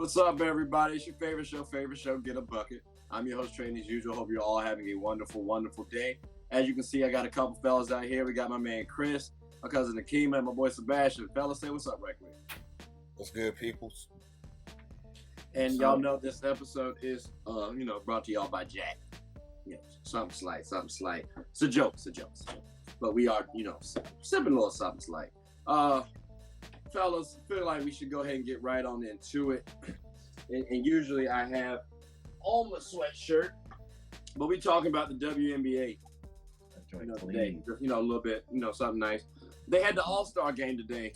What's up, everybody? It's your favorite show, Get a Bucket. I'm your host, Trey, as usual. Hope you're all having a wonderful, wonderful day. As you can see, I got a couple fellas out here. We got my man Chris, my cousin Akeem, and my boy Sebastian. Fellas, say what's up right quick. What's good, peoples? And y'all know this episode is, brought to y'all by Jack. Something slight. It's a joke. But we are, sipping a little something slight. Fellas, feel like we should go ahead and get right on into it. And usually I have on my sweatshirt, but we talking about the WNBA. Today, a little bit, something nice. They had the All-Star game today.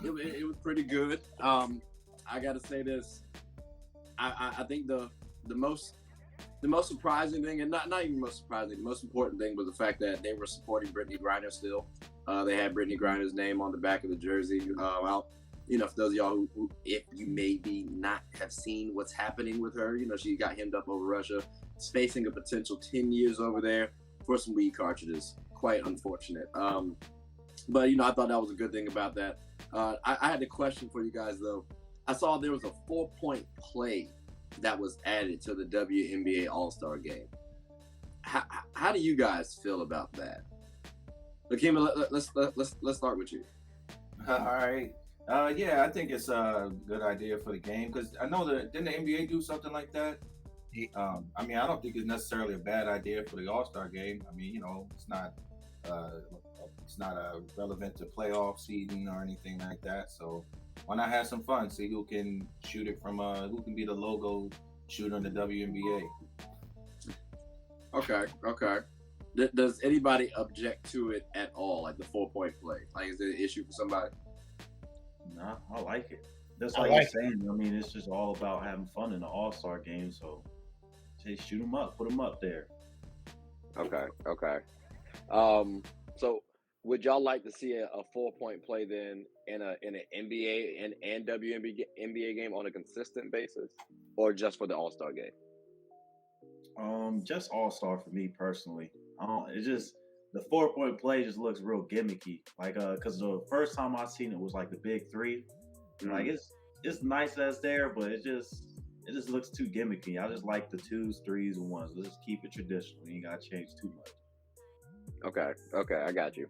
It was pretty good. I got to say this. I think the most surprising thing, and not even most surprising, the most important thing was the fact that they were supporting Brittany Griner still. They had Brittany Griner's name on the back of the jersey. For those of y'all who, if you maybe not have seen what's happening with her, she got hemmed up over Russia. Is facing a potential 10 years over there for some weed cartridges. Quite unfortunate. But I thought that was a good thing about that. I had a question for you guys, though. I saw there was a 4-point play that was added to the WNBA All-Star game. How do you guys feel about that? Akima, let's start with you. All right. Yeah, I think it's a good idea for the game because I know that didn't the NBA do something like that? I don't think it's necessarily a bad idea for the All-Star game. It's not relevant to playoff seeding or anything like that. So why not have some fun? See who can shoot it from who can be the logo shooter in the WNBA. Okay. Does anybody object to it at all, like the 4-point play? Like, is it an issue for somebody? Nah, I like it. That's like you're saying. It's just all about having fun in the All-Star game. So, shoot them up, put them up there. Okay. So, would y'all like to see a 4-point play then in an NBA and WNBA game on a consistent basis, or just for the All-Star game? Just All-Star for me personally. It's just the 4-point play just looks real gimmicky. Like, because the first time I seen it was like the big three. Mm-hmm. Like it's nice that's there, but it just looks too gimmicky. I just like the 2s, 3s, and 1s. Let's just keep it traditional. You ain't gotta change too much. Okay, I got you.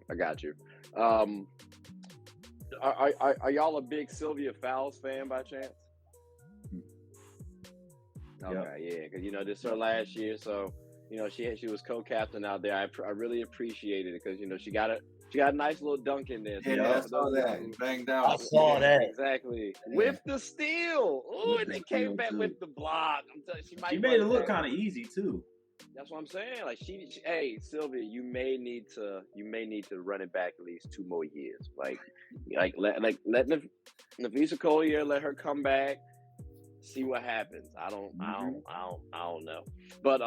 Are y'all a big Sylvia Fowles fan by chance? Okay, yeah, because this is her last year, so she was co-captain out there. I really appreciated it because she got a nice little dunk in there. Yeah, I saw that. He banged out. I saw that exactly with the steal. Oh, and they came back with the block. I'm telling you, she made it look kind of easy too. That's what I'm saying. Like hey Sylvia, you may need to run it back at least 2 more years. Like let Nafisa Collier, let her come back, see what happens. I don't know. But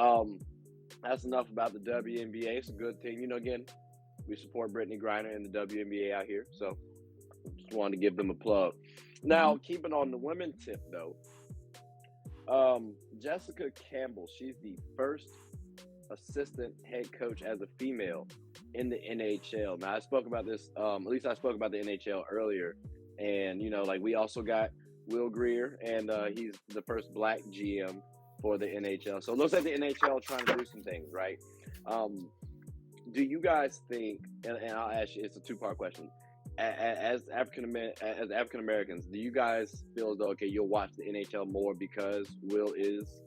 that's enough about the WNBA. It's a good thing. Again, we support Brittany Griner and the WNBA out here. So just wanted to give them a plug. Now, keeping on the women tip though, Jessica Campbell, she's the first assistant head coach as a female in the NHL. Now, I spoke about this, at least I spoke about the NHL earlier. And, we also got Will Greer, and he's the first black GM for the NHL. So it looks like the NHL trying to do some things, right? Do you guys think, and I'll ask you, it's a 2-part question. As African Americans, do you guys feel as though, okay, you'll watch the NHL more because Will is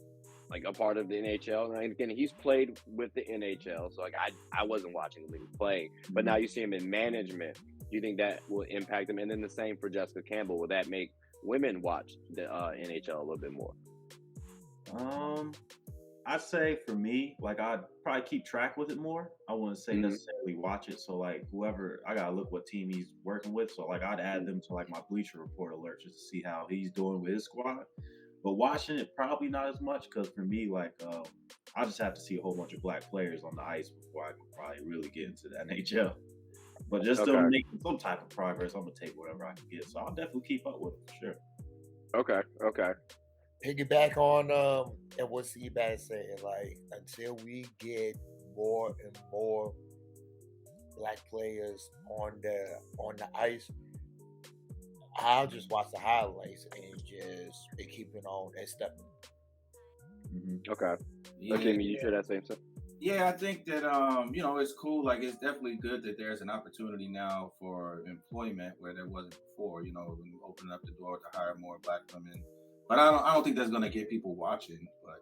like a part of the NHL? And again, he's played with the NHL, so like I wasn't watching him when he played, but now you see him in management. Do you think that will impact him? And then the same for Jessica Campbell. Will that make women watch the NHL a little bit more? I'd say for me, like I'd probably keep track with it more. I wouldn't say necessarily watch it. So like whoever, I gotta look what team he's working with. So like I'd add them to like my Bleacher Report alerts just to see how he's doing with his squad. But watching it, probably not as much because for me, like I just have to see a whole bunch of black players on the ice before I can probably really get into the NHL. But just to make some type of progress, I'm gonna take whatever I can get. So I'll definitely keep up with it for sure. Okay. Piggyback on and what Seabass saying, like until we get more and more black players on the ice, I'll just watch the highlights and keep it on and step. Okay. Yeah. Okay, you share that same stuff? Yeah, I think that it's cool. Like, it's definitely good that there's an opportunity now for employment where there wasn't before. When you open up the door to hire more Black women, but I don't think that's going to get people watching. But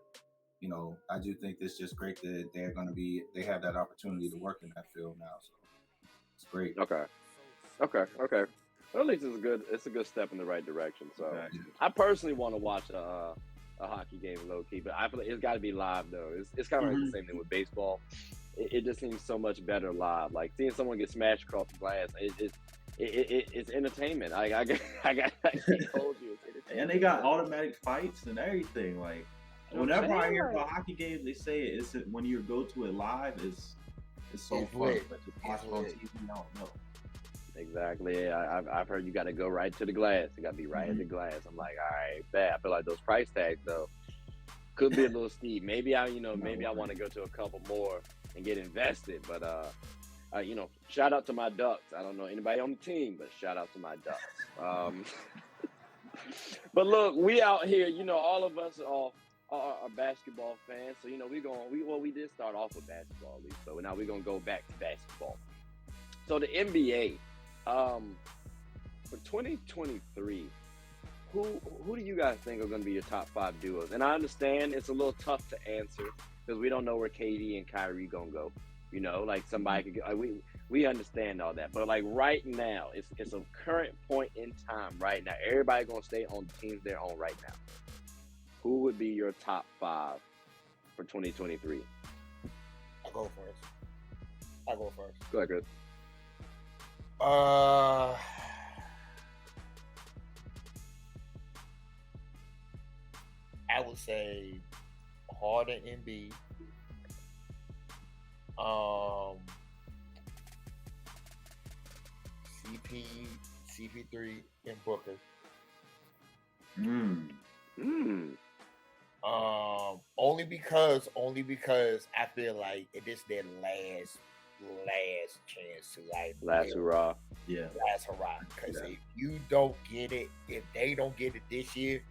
I do think it's just great that they have that opportunity to work in that field now. So it's great. Okay. Well, at least it's a good step in the right direction. So Exactly. I personally want to watch a hockey game low key, but I feel like it's got to be live though. It's kind of like the same thing with baseball. It just seems so much better live. Like seeing someone get smashed across the glass, it's entertainment. I can't hold you. And they got automatic fights and everything. Like whenever I hear about hockey games, they say it's when you go to it live, it's so fun. But just watch it on TV, I don't know. Exactly. Yeah, I've heard you got to go right to the glass. You got to be right at the glass. I'm like, all right, bad. I feel like those price tags though could be a little steep. Maybe I want to go to a couple more and get invested. But shout out to my Ducks. I don't know anybody on the team, but shout out to my Ducks. But look, we out here. All of us are basketball fans. So we did start off with basketball at least. So now we're gonna go back to basketball. So the NBA. For 2023, who do you guys think are going to be your top 5 duos? And I understand it's a little tough to answer because we don't know where KD and Kyrie going to go. Like somebody could go. We understand all that, but like right now, it's a current point in time. Right now, everybody going to stay on the teams they're on right now. Who would be your top 5 for 2023? I'll go first. Go ahead, Chris. I would say Harden and Embiid. CP3 and Booker. Only because I feel like it is their last chance to last hurrah. Yeah. Last hurrah. Because if you don't get it, if they don't get it this year,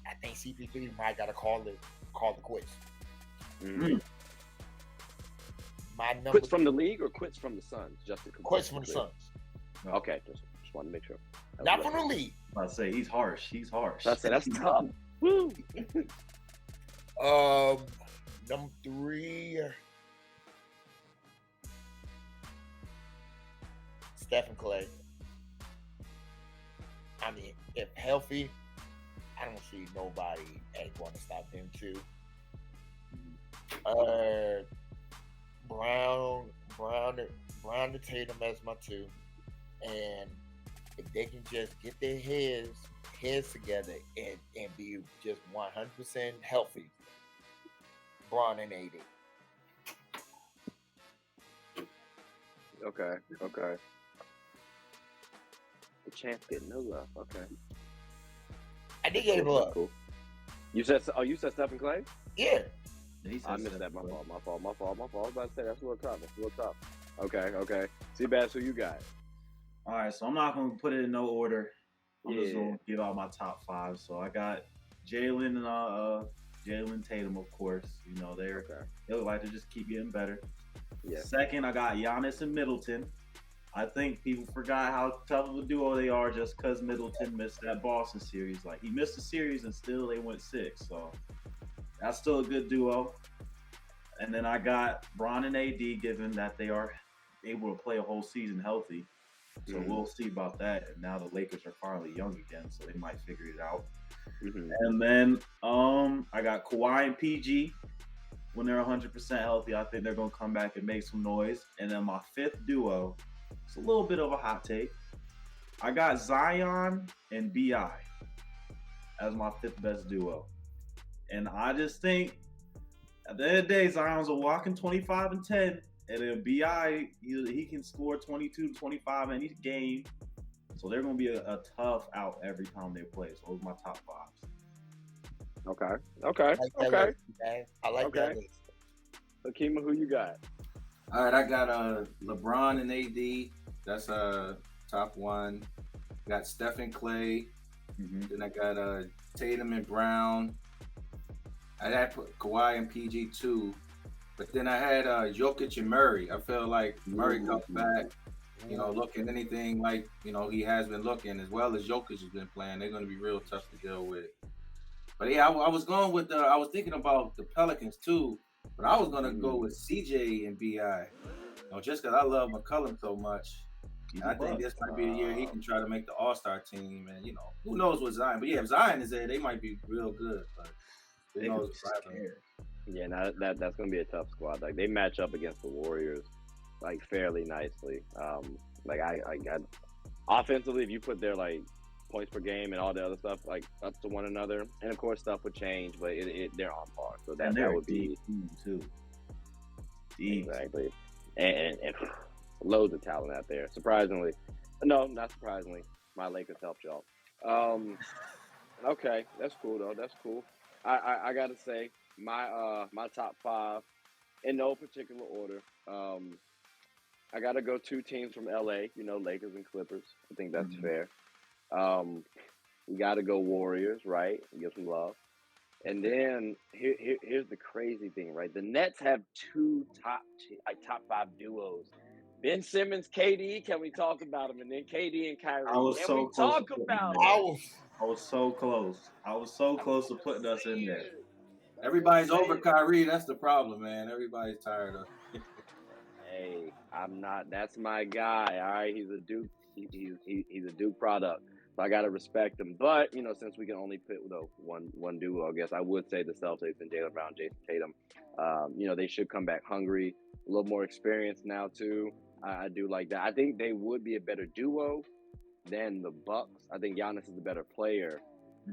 I think CP3 might gotta call it quits. My number quits from the league or quits from the Suns? Just to quits from the Suns. Okay, just wanted to make sure. Not from the league. I say he's harsh. That's tough. Woo. Number 3. Stephen Clay. I mean, if healthy, I don't see nobody ain't going to stop them too. Brown to Tatum as my 2, and if they can just get their heads together and be just 100% healthy, Braun and AD. Okay. The champ getting no love. Okay. I did get love. Cool. You said Stephen Clay? Yeah. I missed that. My fault. I was about to say that's a little tough. Okay. Seabass, who you got? All right, so I'm not going to put it in no order. I'm just going to give out my top 5. So I got Jalen Tatum, of course. They look like to just keep getting better. Yeah. Second, I got Giannis and Middleton. I think people forgot how tough of a duo they are just because Middleton missed that Boston series. Like, he missed the series and still they went 6. So that's still a good duo. And then I got Bron and AD, given that they are able to play a whole season healthy. So we'll see about that. And now the Lakers are finally young again, so they might figure it out. And then I got Kawhi and PG. When they're 100% healthy, I think they're going to come back and make some noise. And then my 5th duo, it's a little bit of a hot take. I got Zion and B.I. as my 5th best duo. And I just think at the end of the day, Zion's a walking 25 and 10. And then B.I., he can score 22 to 25 in each game. So they're going to be a tough out every time they play. So those are my top 5s. Okay. I like that list. Akima, who you got? All right, I got LeBron and AD. That's top 1. Got Stephen Clay. Then I got Tatum and Brown. I had put Kawhi and PG too. But then I had Jokic and Murray. I feel like Murray comes back, looking anything like, he has been looking, as well as Jokic has been playing. They're going to be real tough to deal with. But yeah, I was going with I was thinking about the Pelicans too, but I was going to go with CJ and BI. Just because I love McCollum so much. I think this might be the year he can try to make the All-Star team. And, who knows what Zion. But yeah, if Zion is there, they might be real good. But who knows? Yeah, that's going to be a tough squad. Like, they match up against the Warriors, like, fairly nicely. I got offensively, if you put their, like, points per game and all the other stuff, like, up to one another, and, of course, stuff would change, but they're on par. So that would be too. Exactly. And loads of talent out there. Surprisingly. No, not surprisingly. My Lakers helped y'all. Okay, that's cool, though. That's cool. I got to say, my top five, in no particular order, I got to go two teams from LA, Lakers and Clippers. I think that's fair. We got to go Warriors, right? Give some love. And then here's the crazy thing, right? The Nets have two top five duos. Ben Simmons, KD. Can we talk about them? And then KD and Kyrie. I was so close. I was so close. I was so close to putting us in there. Everybody's over Kyrie. That's the problem, man. Everybody's tired of it. Hey, I'm not. That's my guy. All right, he's a Duke. He's a Duke product. So I gotta respect him. But since we can only pick one duo, I guess I would say the Celtics and Jaylen Brown, Jason Tatum. They should come back hungry, a little more experience now too. I do like that. I think they would be a better duo than the Bucks. I think Giannis is a better player,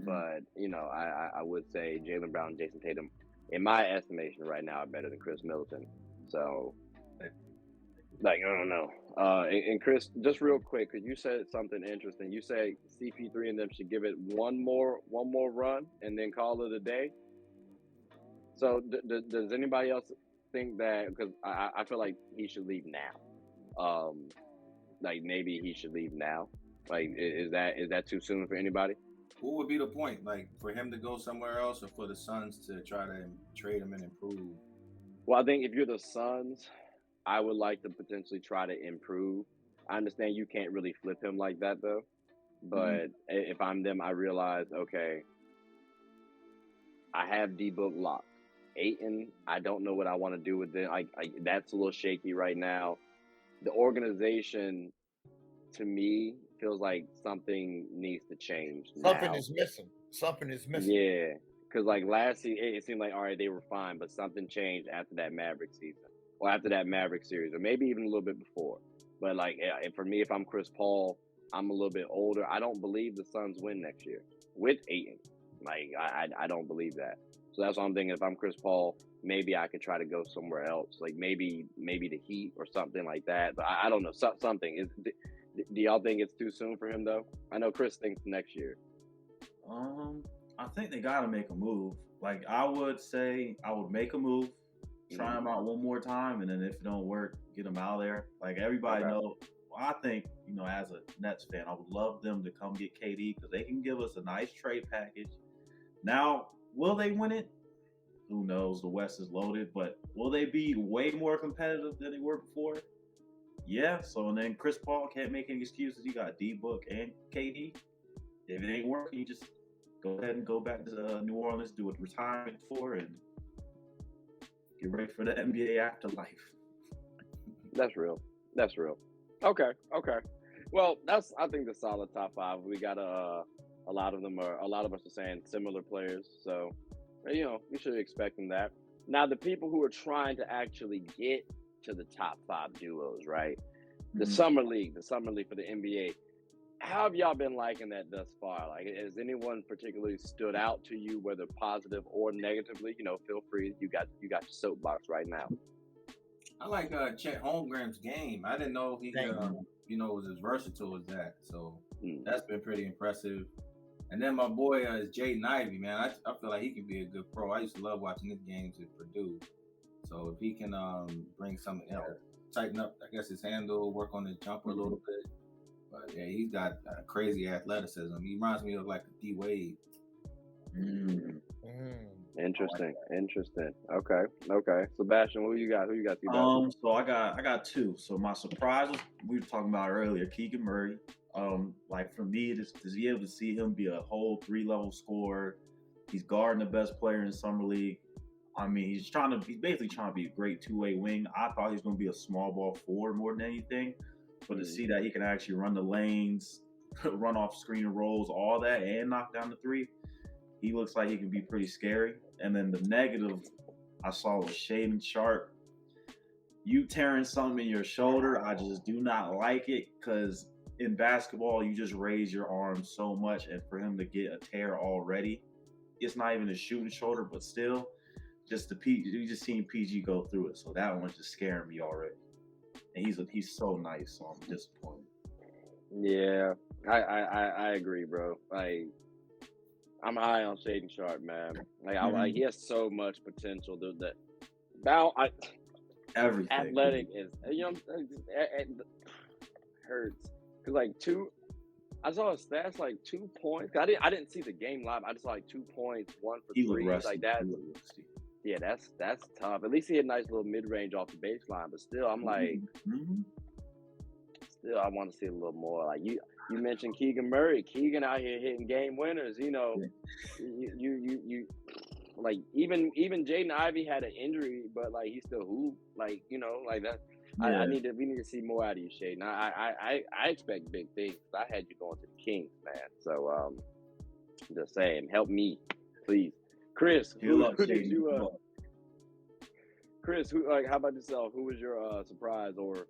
but I would say Jaylen Brown, Jason Tatum, in my estimation right now, are better than Chris Middleton. So, I don't know. And Chris, just real quick, because you said something interesting. You said CP3 and them should give it one more run and then call it a day. So does anybody else think that? Because I feel like he should leave now. Maybe he should leave now. Like, is that too soon for anybody? What would be the point? Like, for him to go somewhere else, or for the Suns to try to trade him and improve? Well, I think if you're the Suns, I would like to potentially try to improve. I understand you can't really flip him like that, though. But if I'm them, I realize, okay, I have D-Book locked. Ayton, I don't know what I want to do with it. That's a little shaky right now. The organization, to me, feels like something needs to change. Something is missing. Yeah, because last season, it seemed like, all right, they were fine, but something changed after that Maverick season. Or after that Maverick series, or maybe even a little bit before. But for me, if I'm Chris Paul, I'm a little bit older. I don't believe the Suns win next year with Ayton. I don't believe that. So that's what I'm thinking. If I'm Chris Paul, maybe I could try to go somewhere else, maybe the Heat or something like that. But I don't know, something. Do y'all think it's too soon for him though? I know Chris thinks next year. I think they got to make a move. I would say I would make a move. Try him out one more time, and then if it don't work, get him out of there. Everybody knows. I think, as a Nets fan, I would love them to come get KD because they can give us a nice trade package. Now, will they win it? Who knows? The West is loaded, but will they be way more competitive than they were before? Yeah. So, and then Chris Paul can't make any excuses. You got D-Book and KD. If it ain't working, you just go ahead and go back to New Orleans, do a retirement tour, and get ready for the NBA afterlife. That's real. Okay. Well, I think the solid top five. We got a lot of us are saying similar players, so we should expect that. Now, the people who are trying to actually get to the top five duos, right? The summer league for the NBA. How have y'all been liking that thus far? Has anyone particularly stood out to you, whether positive or negatively? Feel free. You got your soapbox right now. I like Chet Holmgren's game. I didn't know he was as versatile as that. So that's been pretty impressive. And then my boy is Jaden Ivey, man. I feel like he can be a good pro. I used to love watching his games at Purdue. So if he can bring something else, tighten up, I guess, his handle, work on his jumper a little bit, But yeah, he's got crazy athleticism. He reminds me of like a D Wade. Interesting. Okay. Sebastian, who you got? So I got two. So my surprise was we were talking about earlier, Keegan Murray. Like for me, to be able to see him be a whole 3-level scorer, he's guarding the best player in summer league. I mean, he's basically trying to be a great two-way wing. I thought he was going to be a small ball forward more than anything, but to see that he can actually run the lanes, run off screen and rolls, all that, and knock down the three, he looks like he can be pretty scary. And then the negative I saw was Shaedon Sharp. You tearing something in your shoulder, I just do not like it, because in basketball, you just raise your arm so much, and for him to get a tear already, it's not even a shooting shoulder, but still, you just seen PG go through it, so that one's just scaring me already. And he's so nice, so I'm disappointed. Yeah, I agree, bro. Like, I'm high on Shaedon Sharp, man. Like, he has so much potential. Everything. Athletic is, it hurts. Cause I saw his stats, like 2 points. I didn't see the game live. I just saw like 2 points, 1 for 3. Like that. Yeah, that's tough. At least he had a nice little mid-range off the baseline, but still, I'm like, still, I want to see a little more. Like you mentioned Keegan Murray. Keegan out here hitting game winners. You know, you like even Jaden Ivey had an injury, but like he still hooped. Like, you know, like that. Yeah. We need to see more out of you, Shaedon. I expect big things. I had you going to the Kings, man. So just saying, help me, please. Chris, who did you Chris, how about yourself? Who was your surprise, or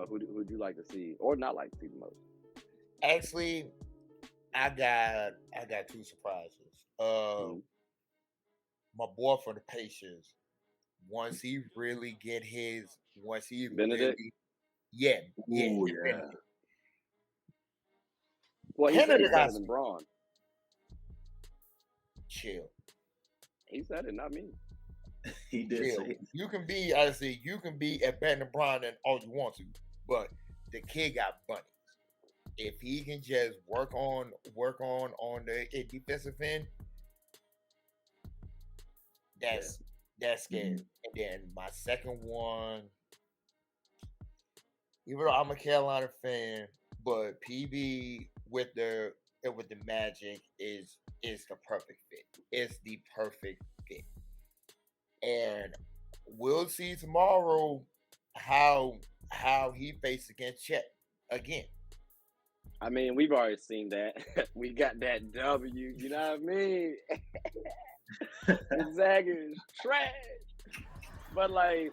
who'd you like to see or not like to see the most? Actually, I got 2 surprises. My boy from the Pacers, once he really get Benedict? Yeah. Well, he's better than Braun. Chill. He said it, not me. He did Chill. say it. You can be at better than Braun and all you want to, but the kid got bunnies. If he can just work on the defensive end, that's scary. And then my second one, even though I'm a Carolina fan, but PB with the Magic is the perfect fit. It's the perfect fit. And we'll see tomorrow how he faces against Chet again. I mean, we've already seen that. We got that W. You know what I mean? Gonzaga is trash. But like,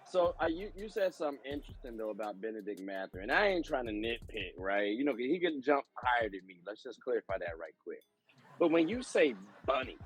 so you said something interesting though about Benedict Mather, and I ain't trying to nitpick, right? You know, he can jump higher than me. Let's just clarify that right quick. But when you say bunny,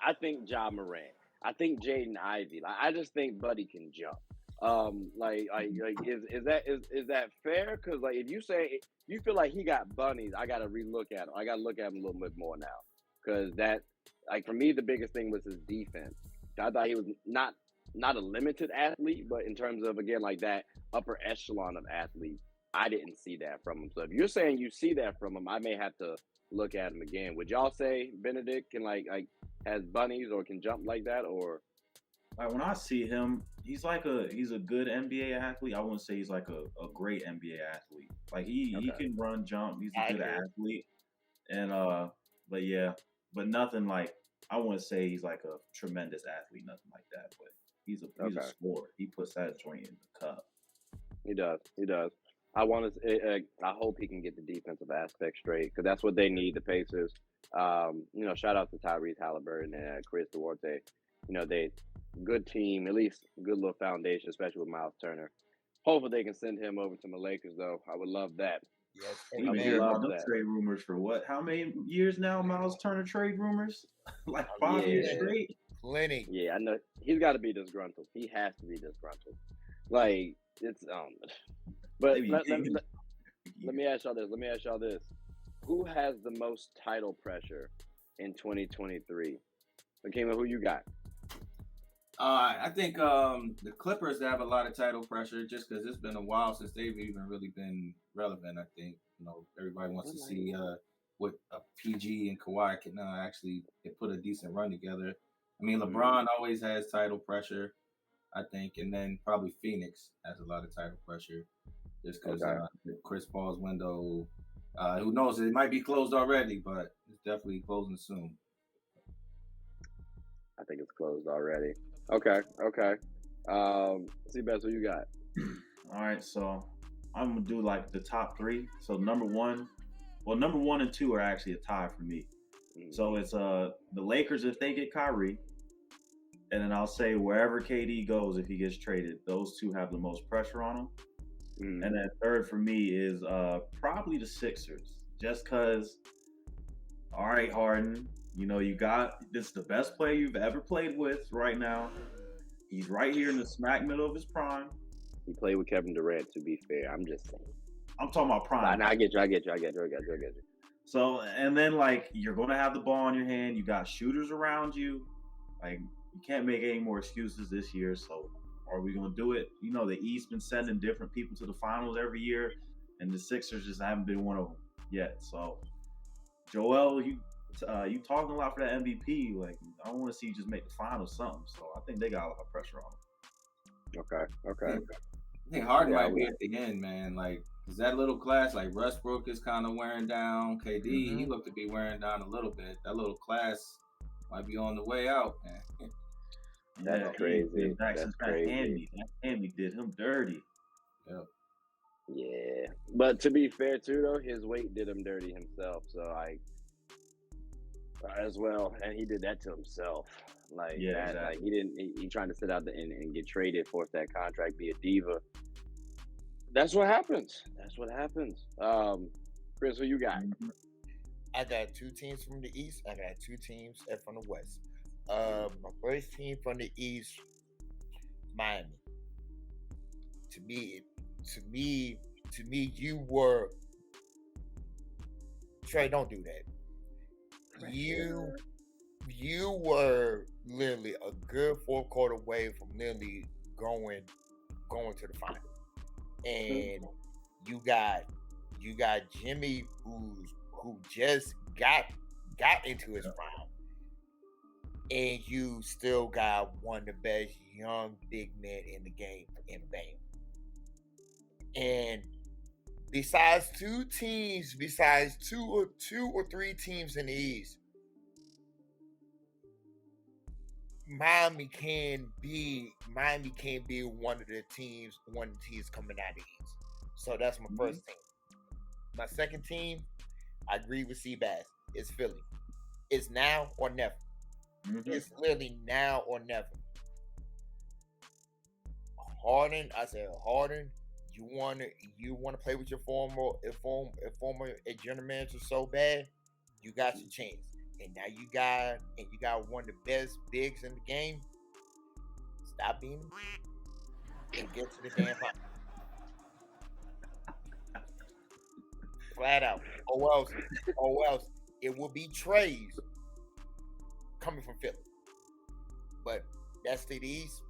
I think Ja Morant. I think Jaden Ivey. Like, I just think Buddy can jump. Is that fair? Because like, if you say you feel like he got bunnies, I got to relook at him. I got to look at him a little bit more now, because that, like, for me, the biggest thing was his defense. I thought he was not a limited athlete, but in terms of, again, like that upper echelon of athletes, I didn't see that from him. So if you're saying you see that from him, I may have to look at him again. Would y'all say Benedict can like has bunnies or can jump like that? Or like, when I see him, he's a good NBA athlete. I wouldn't say he's like a great NBA athlete. Like he can run, jump. He's a good athlete. And but nothing like, I wouldn't say he's like a tremendous athlete, nothing like that. But he's a scorer. He puts that joint in the cup. He does. I hope he can get the defensive aspect straight, because that's what they need, the Pacers. Shout out to Tyrese Halliburton and Chris Duarte. They good team, at least good little foundation, especially with Miles Turner. Hopefully they can send him over to the Lakers, though. I would love that. Yes, we've been hearing about those trade rumors for what? How many years now? Miles Turner trade rumors? Like 5 years straight? Plenty. Yeah, I know. He's got to be disgruntled. He has to be disgruntled. Like, it's But let me ask y'all this. Who has the most title pressure in 2023? Akima, who you got? I think the Clippers have a lot of title pressure just because it's been a while since they've even really been relevant. I think everybody wants to see what PG and Kawhi can actually put a decent run together. I mean, LeBron always has title pressure, I think, and then probably Phoenix has a lot of title pressure just because Chris Paul's window. Who knows? It might be closed already, but it's definitely closing soon. I think it's closed already. Okay. Seabass, what you got? All right, so I'm gonna do like the top three. So number one and two are actually a tie for me. So it's the Lakers if they get Kyrie, and then I'll say wherever KD goes if he gets traded, those two have the most pressure on them. And then third for me is probably the Sixers, just because. All right, Harden, you got this is the best player you've ever played with right now. He's right here in the smack middle of his prime. He played with Kevin Durant, to be fair. I'm just saying. I'm talking about prime. I get you. So, and then, like, you're going to have the ball in your hand. You got shooters around you. Like, you can't make any more excuses this year. So, are we going to do it? The East been sending different people to the finals every year, and the Sixers just haven't been one of them yet. So, Joel, you talking a lot for that MVP. Like, I want to see you just make the finals something. So I think they got a lot of pressure on them. Okay. I think Harden might be at the end, man. Like, is that little class, like Westbrook is kind of wearing down. KD, he looked to be wearing down a little bit. That little class might be on the way out, man. That's crazy. That's crazy. That Hammy did him dirty. Yep. Yeah, but to be fair too, though, his weight did him dirty himself. So as well, and he did that to himself. Like, that, exactly. Like he didn't. He trying to sit out and get traded, force that contract, be a diva. That's what happens. Chris, who you got? I got two teams from the East. I got two teams from the West. My first team from the East, Miami. To me, you were Trey. Don't do that. You were literally a good fourth quarter away from literally going to the final, and you got Jimmy who just got into his prime, and you still got one of the best young big men in the game in Bam. And besides two or three teams in the East, Miami can be one of the teams coming out of the East. So that's my first team. My second team, I agree with Seabass. It's Philly. It's now or never. It's literally now or never. Harden, you want to play with your former general manager so bad, you got your chance. And now you got one of the best bigs in the game. Stop being and get to the damn final. Flat out. Or else it will be trades coming from Philly. But that's to the East,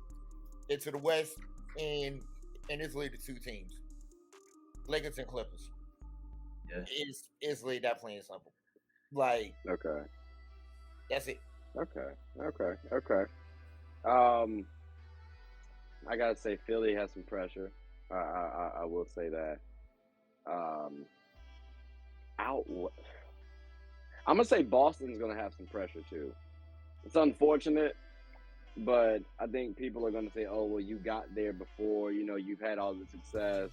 into the West, and it's really the two teams, Lakers and Clippers. Yeah, it's really that plain and simple. Like, okay, that's it. Okay. I gotta say Philly has some pressure. I will say that. I'm gonna say Boston's gonna have some pressure too. It's unfortunate, but I think people are gonna say, "Oh, well, you got there before. You've had all the success.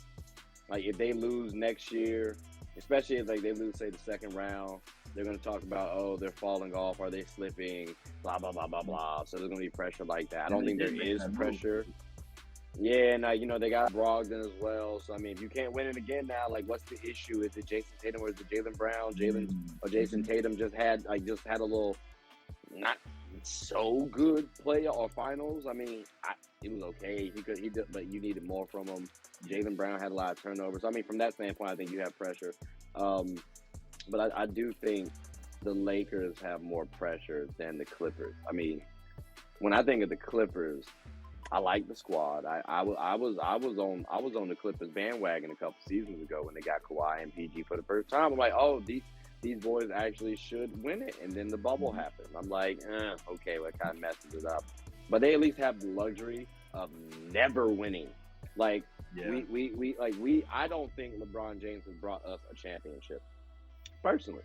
Like, if they lose next year, especially if they lose, say, the second round, they're gonna talk about, oh, they're falling off, are they slipping, blah blah blah blah blah." So there's gonna be pressure like that. I don't think there is pressure. Yeah, and they got Brogdon as well. So I mean, if you can't win it again now, like, what's the issue? Is it Jason Tatum or is it Jaylen Brown? Jason Tatum just had a little not so good play or finals. I mean, it was okay. He did, but you needed more from him. Jaylen Brown had a lot of turnovers. I mean, from that standpoint, I think you have pressure. But I do think the Lakers have more pressure than the Clippers. I mean, when I think of the Clippers, I like the squad. I was on the Clippers bandwagon a couple seasons ago when they got Kawhi and PG for the first time. I'm like, oh, these boys actually should win it. And then the bubble happened. I'm like, okay, well, it kind of messes it up. But they at least have the luxury of never winning. Like I don't think LeBron James has brought us a championship. Personally.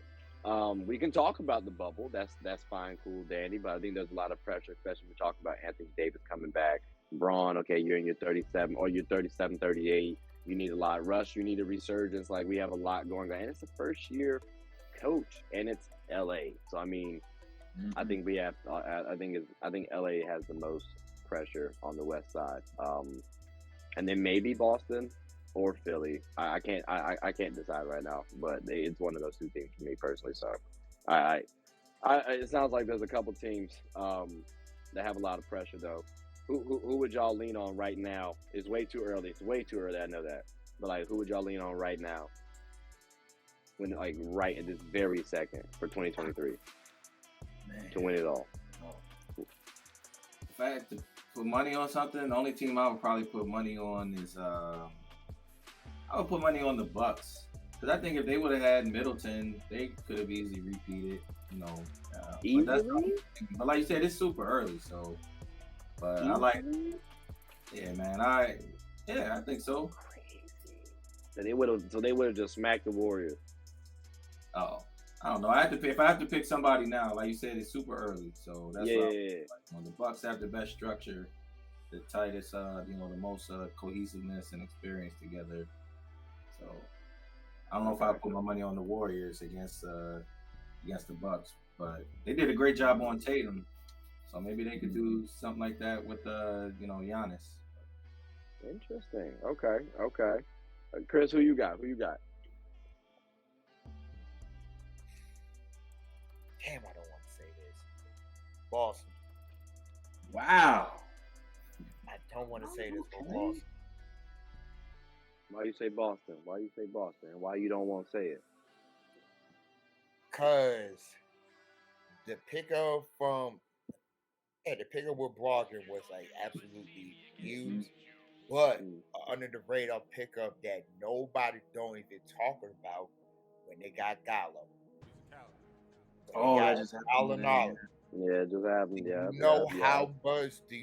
We can talk about the bubble. That's fine, cool, dandy. But I think there's a lot of pressure, especially when we talk about Anthony Davis coming back. Braun, okay, you're in your 37 or you're 37, 38. You need a lot. Rush, you need a resurgence. Like, we have a lot going on. And it's a first-year coach, and it's LA. So, I mean, I think we have. I think LA has the most pressure on the West Side, and then maybe Boston or Philly. I can't decide right now, but it's one of those two teams for me personally. So, it sounds like there's a couple teams that have a lot of pressure though. Who would y'all lean on right now? It's way too early. It's way too early. I know that, but like, who would y'all lean on right now? When like right at this very second for 2023 to win it all. If I had to put money on something, the only team I would probably put money on is I would put money on the Bucks, because I think if they would have had Middleton, they could have easily repeated. You know, but like you said, it's super early, so. But I like, yeah, man. I think so. Crazy. So they would have just smacked the Warriors. Oh, I don't know. If I have to pick somebody now, like you said, it's super early, so that's why the Bucks have the best structure, the tightest, the most cohesiveness and experience together. So I don't know if I put my money on the Warriors against the Bucks, but they did a great job on Tatum. So maybe they could do something like that with, Giannis. Interesting. Okay. Chris, who you got? Damn, I don't want to say this. Boston. Wow. I don't want to say this, but Boston. Why you say Boston? And why you don't want to say it? Because the pickup with Brogdon was like absolutely huge, but under the radar pickup that nobody don't even talking about when they got Gallo. That just happened. Yeah, it just happened. Yeah. Do you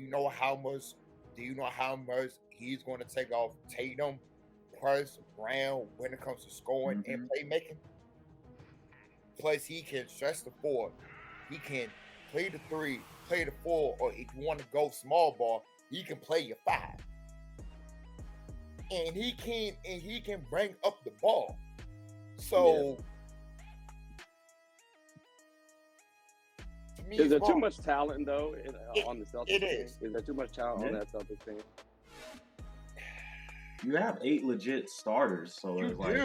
know how much he's going to take off Tatum, Price, Brown when it comes to scoring and playmaking? Plus, he can stretch the four. He can play the 3, play the 4, or if you want to go small ball, he can play your 5. And he can bring up the ball. So to me, is there too much talent though on the Celtics? It is. Is there too much talent on that Celtics team? You have 8 legit starters, so it's like,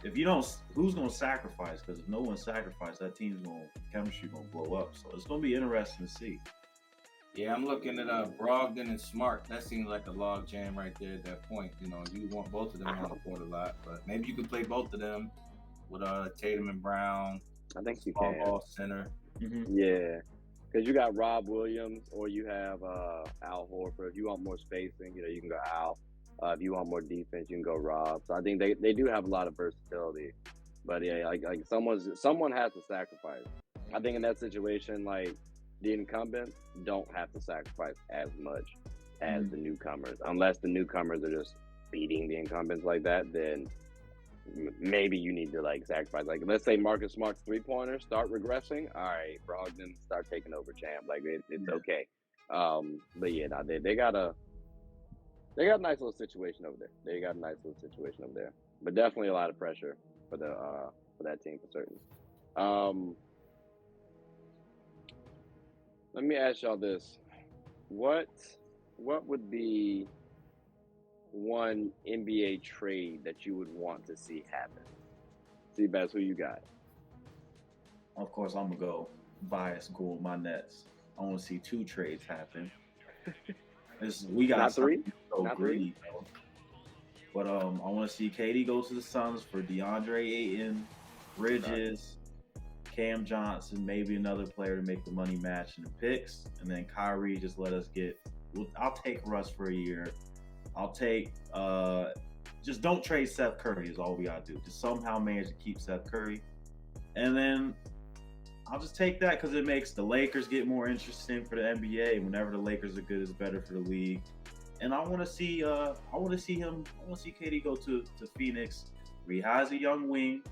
if you don't, who's going to sacrifice? Because if no one sacrifices, that team's chemistry going to blow up. So it's going to be interesting to see. Yeah, I'm looking at Brogdon and Smart. That seems like a log jam right there at that point. You know, you want both of them on the court a lot, but maybe you could play both of them with Tatum and Brown. I think you can. can. Ball center. Yeah, because you got Rob Williams or you have Al Horford. If you want more spacing, you can go Al. If you want more defense, you can go Rob. So I think they do have a lot of versatility. But yeah, like someone has to sacrifice. I think in that situation, like, the incumbents don't have to sacrifice as much as the newcomers. Unless the newcomers are just beating the incumbents like that, then maybe you need to like sacrifice. Like, let's say Marcus Smart's 3-pointers start regressing. All right, Brogdon start taking over champ. Like, it's okay. But yeah, they got a nice little situation over there. But definitely a lot of pressure for that team for certain. Let me ask y'all this: what would be one NBA trade that you would want to see happen? Seabass, who you got? Of course, I'm gonna go bias, go with my Nets. I want to see 2 trades happen. We got not 3. So not greedy, 3. But I want to see KD go to the Suns for DeAndre Ayton, Bridges, Cam Johnson, maybe another player to make the money match in the picks, and then Kyrie just let us get. I'll take Russ for a year. I'll take just don't trade Seth Curry is all we gotta do. Just somehow manage to keep Seth Curry, and then I'll just take that because it makes the Lakers get more interesting for the NBA. Whenever the Lakers are good, it's better for the league. And I want to see KD go to Phoenix, where he has a young wing.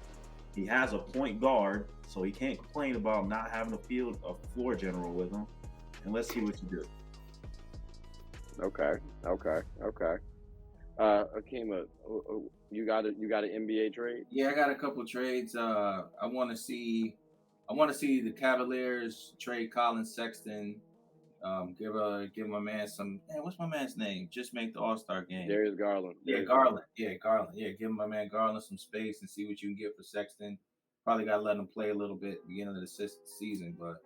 He has a point guard, so he can't complain about not having a floor general with him. And let's see what you do. Okay. Akima, you got an NBA trade? Yeah, I got a couple trades. I want to see the Cavaliers trade Colin Sexton. Give my man some. Man, what's my man's name? Just make the All-Star game. Darius Garland. Garland. Yeah, Garland. Yeah, give my man Garland some space and see what you can get for Sexton. Probably got to let him play a little bit beginning of the season, but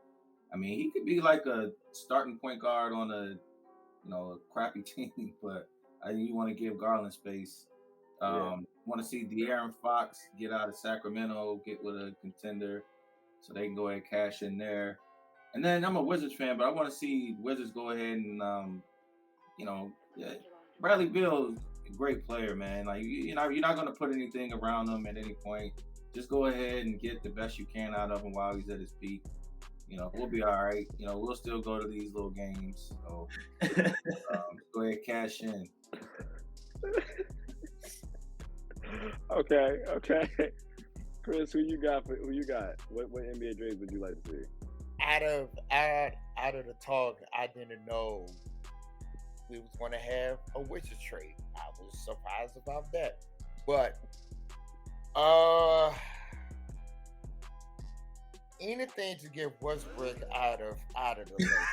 I mean, he could be like a starting point guard on a crappy team. But you want to give Garland space. Want to see De'Aaron Fox get out of Sacramento, get with a contender, so they can go ahead and cash in there. And then I'm a Wizards fan, but I want to see Wizards go ahead and, Bradley Beal, a great player, man. Like, you're not going to put anything around him at any point. Just go ahead and get the best you can out of him while he's at his peak. We'll be all right. We'll still go to these little games. So go ahead and cash in. Okay. Chris, who you got? What NBA trades would you like to see? Out of the talk, I didn't know we was going to have a Wizards trade. I was surprised about that. But anything to get Westbrook out of the Lakers,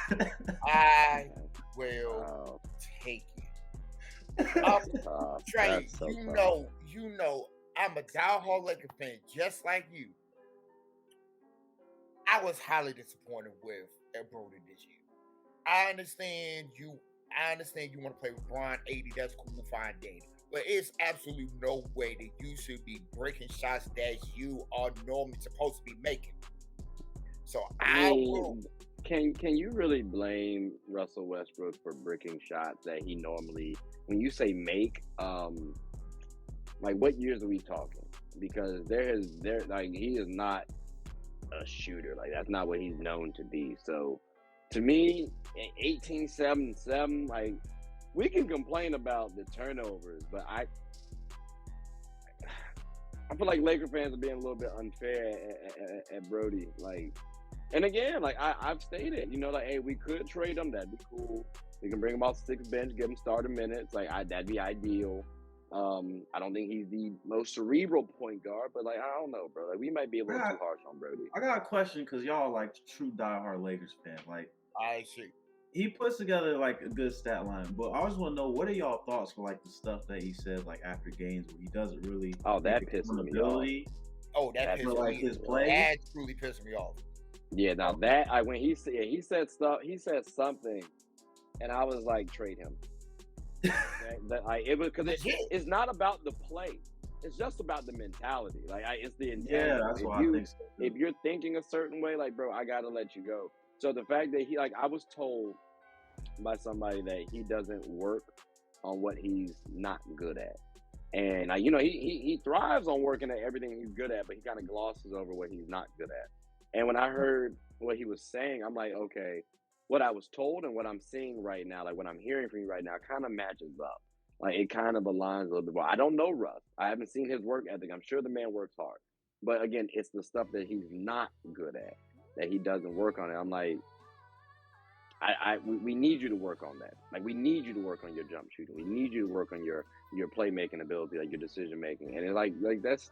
I will take it. Trey, so you know, I'm a diehard Lakers fan, just like you. I was highly disappointed with Brody this year. I understand you want to play with Brian 80. That's cool, fine, Danny. But it's absolutely no way that you should be breaking shots that you are normally supposed to be making. So Can you really blame Russell Westbrook for breaking shots that he normally? When you say make, like what years are we talking? Because he is not a shooter. Like that's not what he's known to be. So to me, 18-7-7, like we can complain about the turnovers, but I feel like Laker fans are being a little bit unfair at Brody. Like, and again, like I've stated, hey, we could trade him. That'd be cool. We can bring him off the 6th bench, give him starting minutes. Like that'd be ideal. I don't think he's the most cerebral point guard, but like I don't know, bro. Like we might be a little too harsh on Brody. I got a question because y'all like true diehard Lakers fan. Like I see. He puts together like a good stat line, but I always want to know what are y'all thoughts for like the stuff that he says like after games where he doesn't really. Oh, that pisses me off. Oh, that pisses like me his play. That truly pissed me off. Yeah, now when he said something, and I was like, trade him. It's not about the play. It's just about the mentality. Like it's the intent. Yeah, that's what I think. So. If you're thinking a certain way, like bro, I gotta let you go. So the fact that I was told by somebody that he doesn't work on what he's not good at, and he thrives on working at everything he's good at, but he kind of glosses over what he's not good at. And when I heard what he was saying, I'm like, okay, what I was told and what I'm seeing right now, like what I'm hearing from you right now, kind of matches up. Like it kind of aligns a little bit more. I don't know Russ. I haven't seen his work ethic. I'm sure the man works hard, but again, it's the stuff that he's not good at that he doesn't work on it. I'm like, we need you to work on that. Like we need you to work on your jump shooting. We need you to work on your playmaking ability, like your decision making. And it's like that's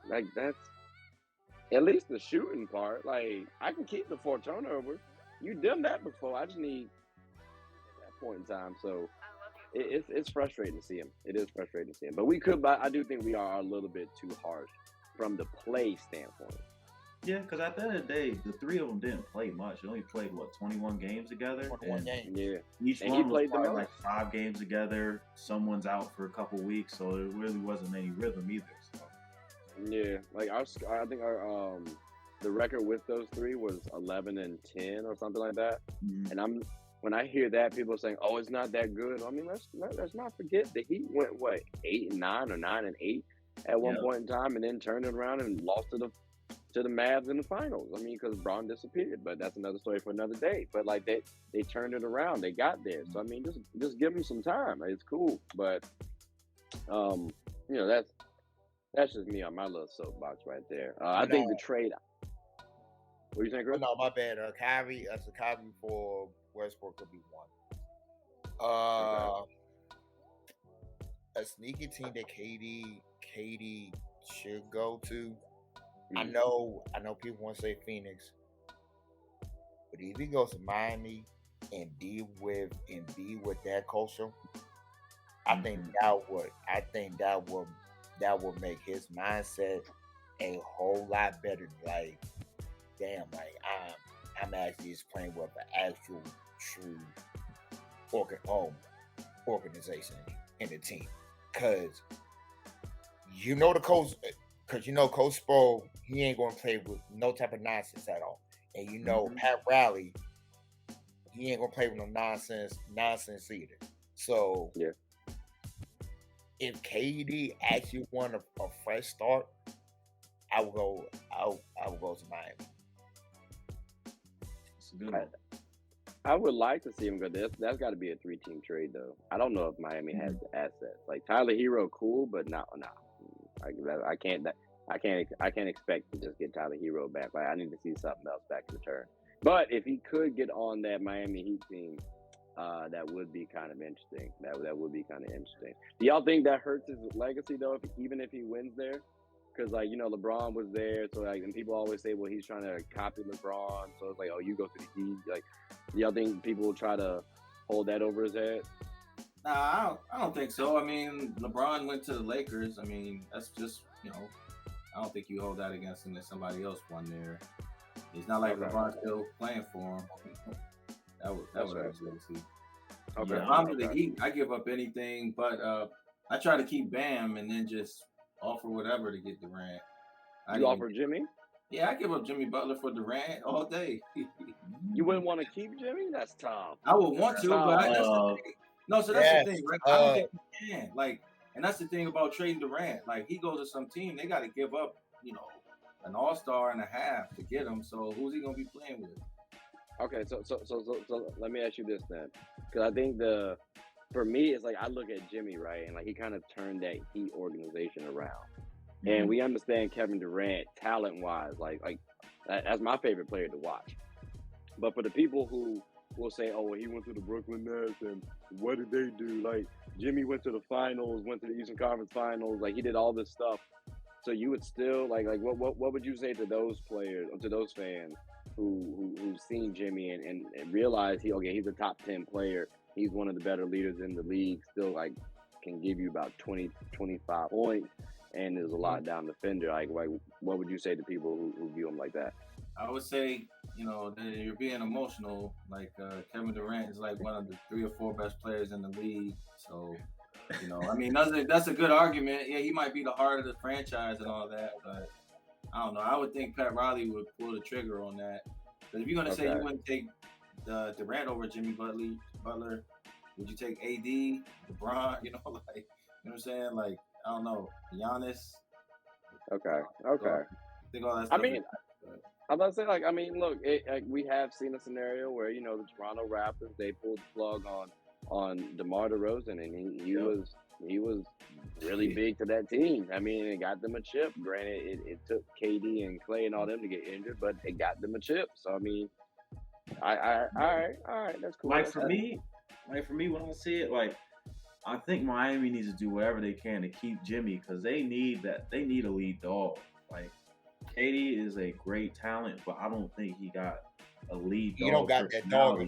at least the shooting part. Like I can keep the 4 turnovers. You done that before. I just need at that point in time. So it's frustrating to see him. It is frustrating to see him. But I do think we are a little bit too harsh from the play standpoint. Yeah, because at the end of the day, the 3 of them didn't play much. They only played, 21 games together? 21 games. Yeah. Each one was probably like 5 games together. Someone's out for a couple weeks, so there really wasn't any rhythm either. So. Yeah, like I think our the record with those three was 11-10 or something like that. Mhm. And when I hear that, people are saying, "Oh, it's not that good." I mean, let's not forget the Heat went 8-9 or 9-8 at one Yeah. point in time, and then turned it around and lost to the Mavs in the finals. I mean, because Braun disappeared, but that's another story for another day. But like they turned it around, they got there. So I mean, just give them some time. It's cool, but you know, that's just me on my little soapbox right there. I think the trade. What do you think, Chris? No, my bad. Kyrie for Westbrook could be one. A sneaky team that KD should go to. I know people want to say Phoenix, but if he goes to Miami and be with that culture, I think that would make his mindset a whole lot better. Like, damn, like I'm actually just playing with an actual true organization in the team, because Coach Spo, he ain't gonna play with no type of nonsense at all, and Pat Riley, he ain't gonna play with no nonsense either. So yeah, if KD actually want a fresh start, I would go to Miami. It's a good one. I would like to see him go. That's got to be a 3-team trade, though. I don't know if Miami has the assets. Like Tyler Hero, cool, but no. I can't expect to just get Tyler Hero back. Like I need to see something else back in return. But if he could get on that Miami Heat team, that would be kind of interesting. That would be kind of interesting. Do y'all think that hurts his legacy though? Even if he wins there? Because LeBron was there, so and people always say, well, he's trying to copy LeBron, so it's like, oh, you go to the Heat. Like, do y'all think people will try to hold that over his head? Nah, I don't think so. I mean, LeBron went to the Lakers. I mean, that's just I don't think you hold that against him if somebody else won there. It's not like LeBron's still playing for him. That was his legacy. Okay. If I'm to the Heat, I give up anything, but I try to keep Bam and then just offer whatever to get Durant. You offer Jimmy? Yeah, I give up Jimmy Butler for Durant all day. You wouldn't want to keep Jimmy? That's tough. I would want to, but that's the thing. No, so that's the thing, right? I don't think you can. Like, and that's the thing about trading Durant. Like, he goes to some team, they got to give up, an all-star and a half to get him. So who's he gonna be playing with? Okay, so let me ask you this then, because I think for me, it's like I look at Jimmy, right, and like he kind of turned that Heat organization around, and we understand Kevin Durant talent-wise, like that's my favorite player to watch. But for the people who will say, oh, well, he went to the Brooklyn Nets, and what did they do? Like Jimmy went to the finals, went to the Eastern Conference Finals, like he did all this stuff. So you would still like what would you say to those players or to those fans who've seen Jimmy and realize he's a top 10 player. He's one of the better leaders in the league. Still like can give you about 20, 25 points and is a lockdown defender. Like what would you say to people who view him like that? I would say, that you're being emotional. Like Kevin Durant is like one of the 3 or 4 best players in the league. So, I mean, that's a good argument. Yeah, he might be the heart of the franchise and all that, but I don't know. I would think Pat Riley would pull the trigger on that. Because if you're going to say you wouldn't take Durant over Jimmy Butler, would you take AD, LeBron? What I'm saying? Like, I don't know, Giannis. Okay. So I think all that stuff. I'm about to say, look, we have seen a scenario where the Toronto Raptors, they pulled the plug on DeMar DeRozan, and he was really big to that team. I mean, it got them a chip. Granted, it took KD and Clay and all them to get injured, but it got them a chip. So I mean, all right, that's cool. Like for me, when I see it, like I think Miami needs to do whatever they can to keep Jimmy because they need that. They need a lead dog. Like KD is a great talent, but I don't think he got a lead dog. You don't got that dog.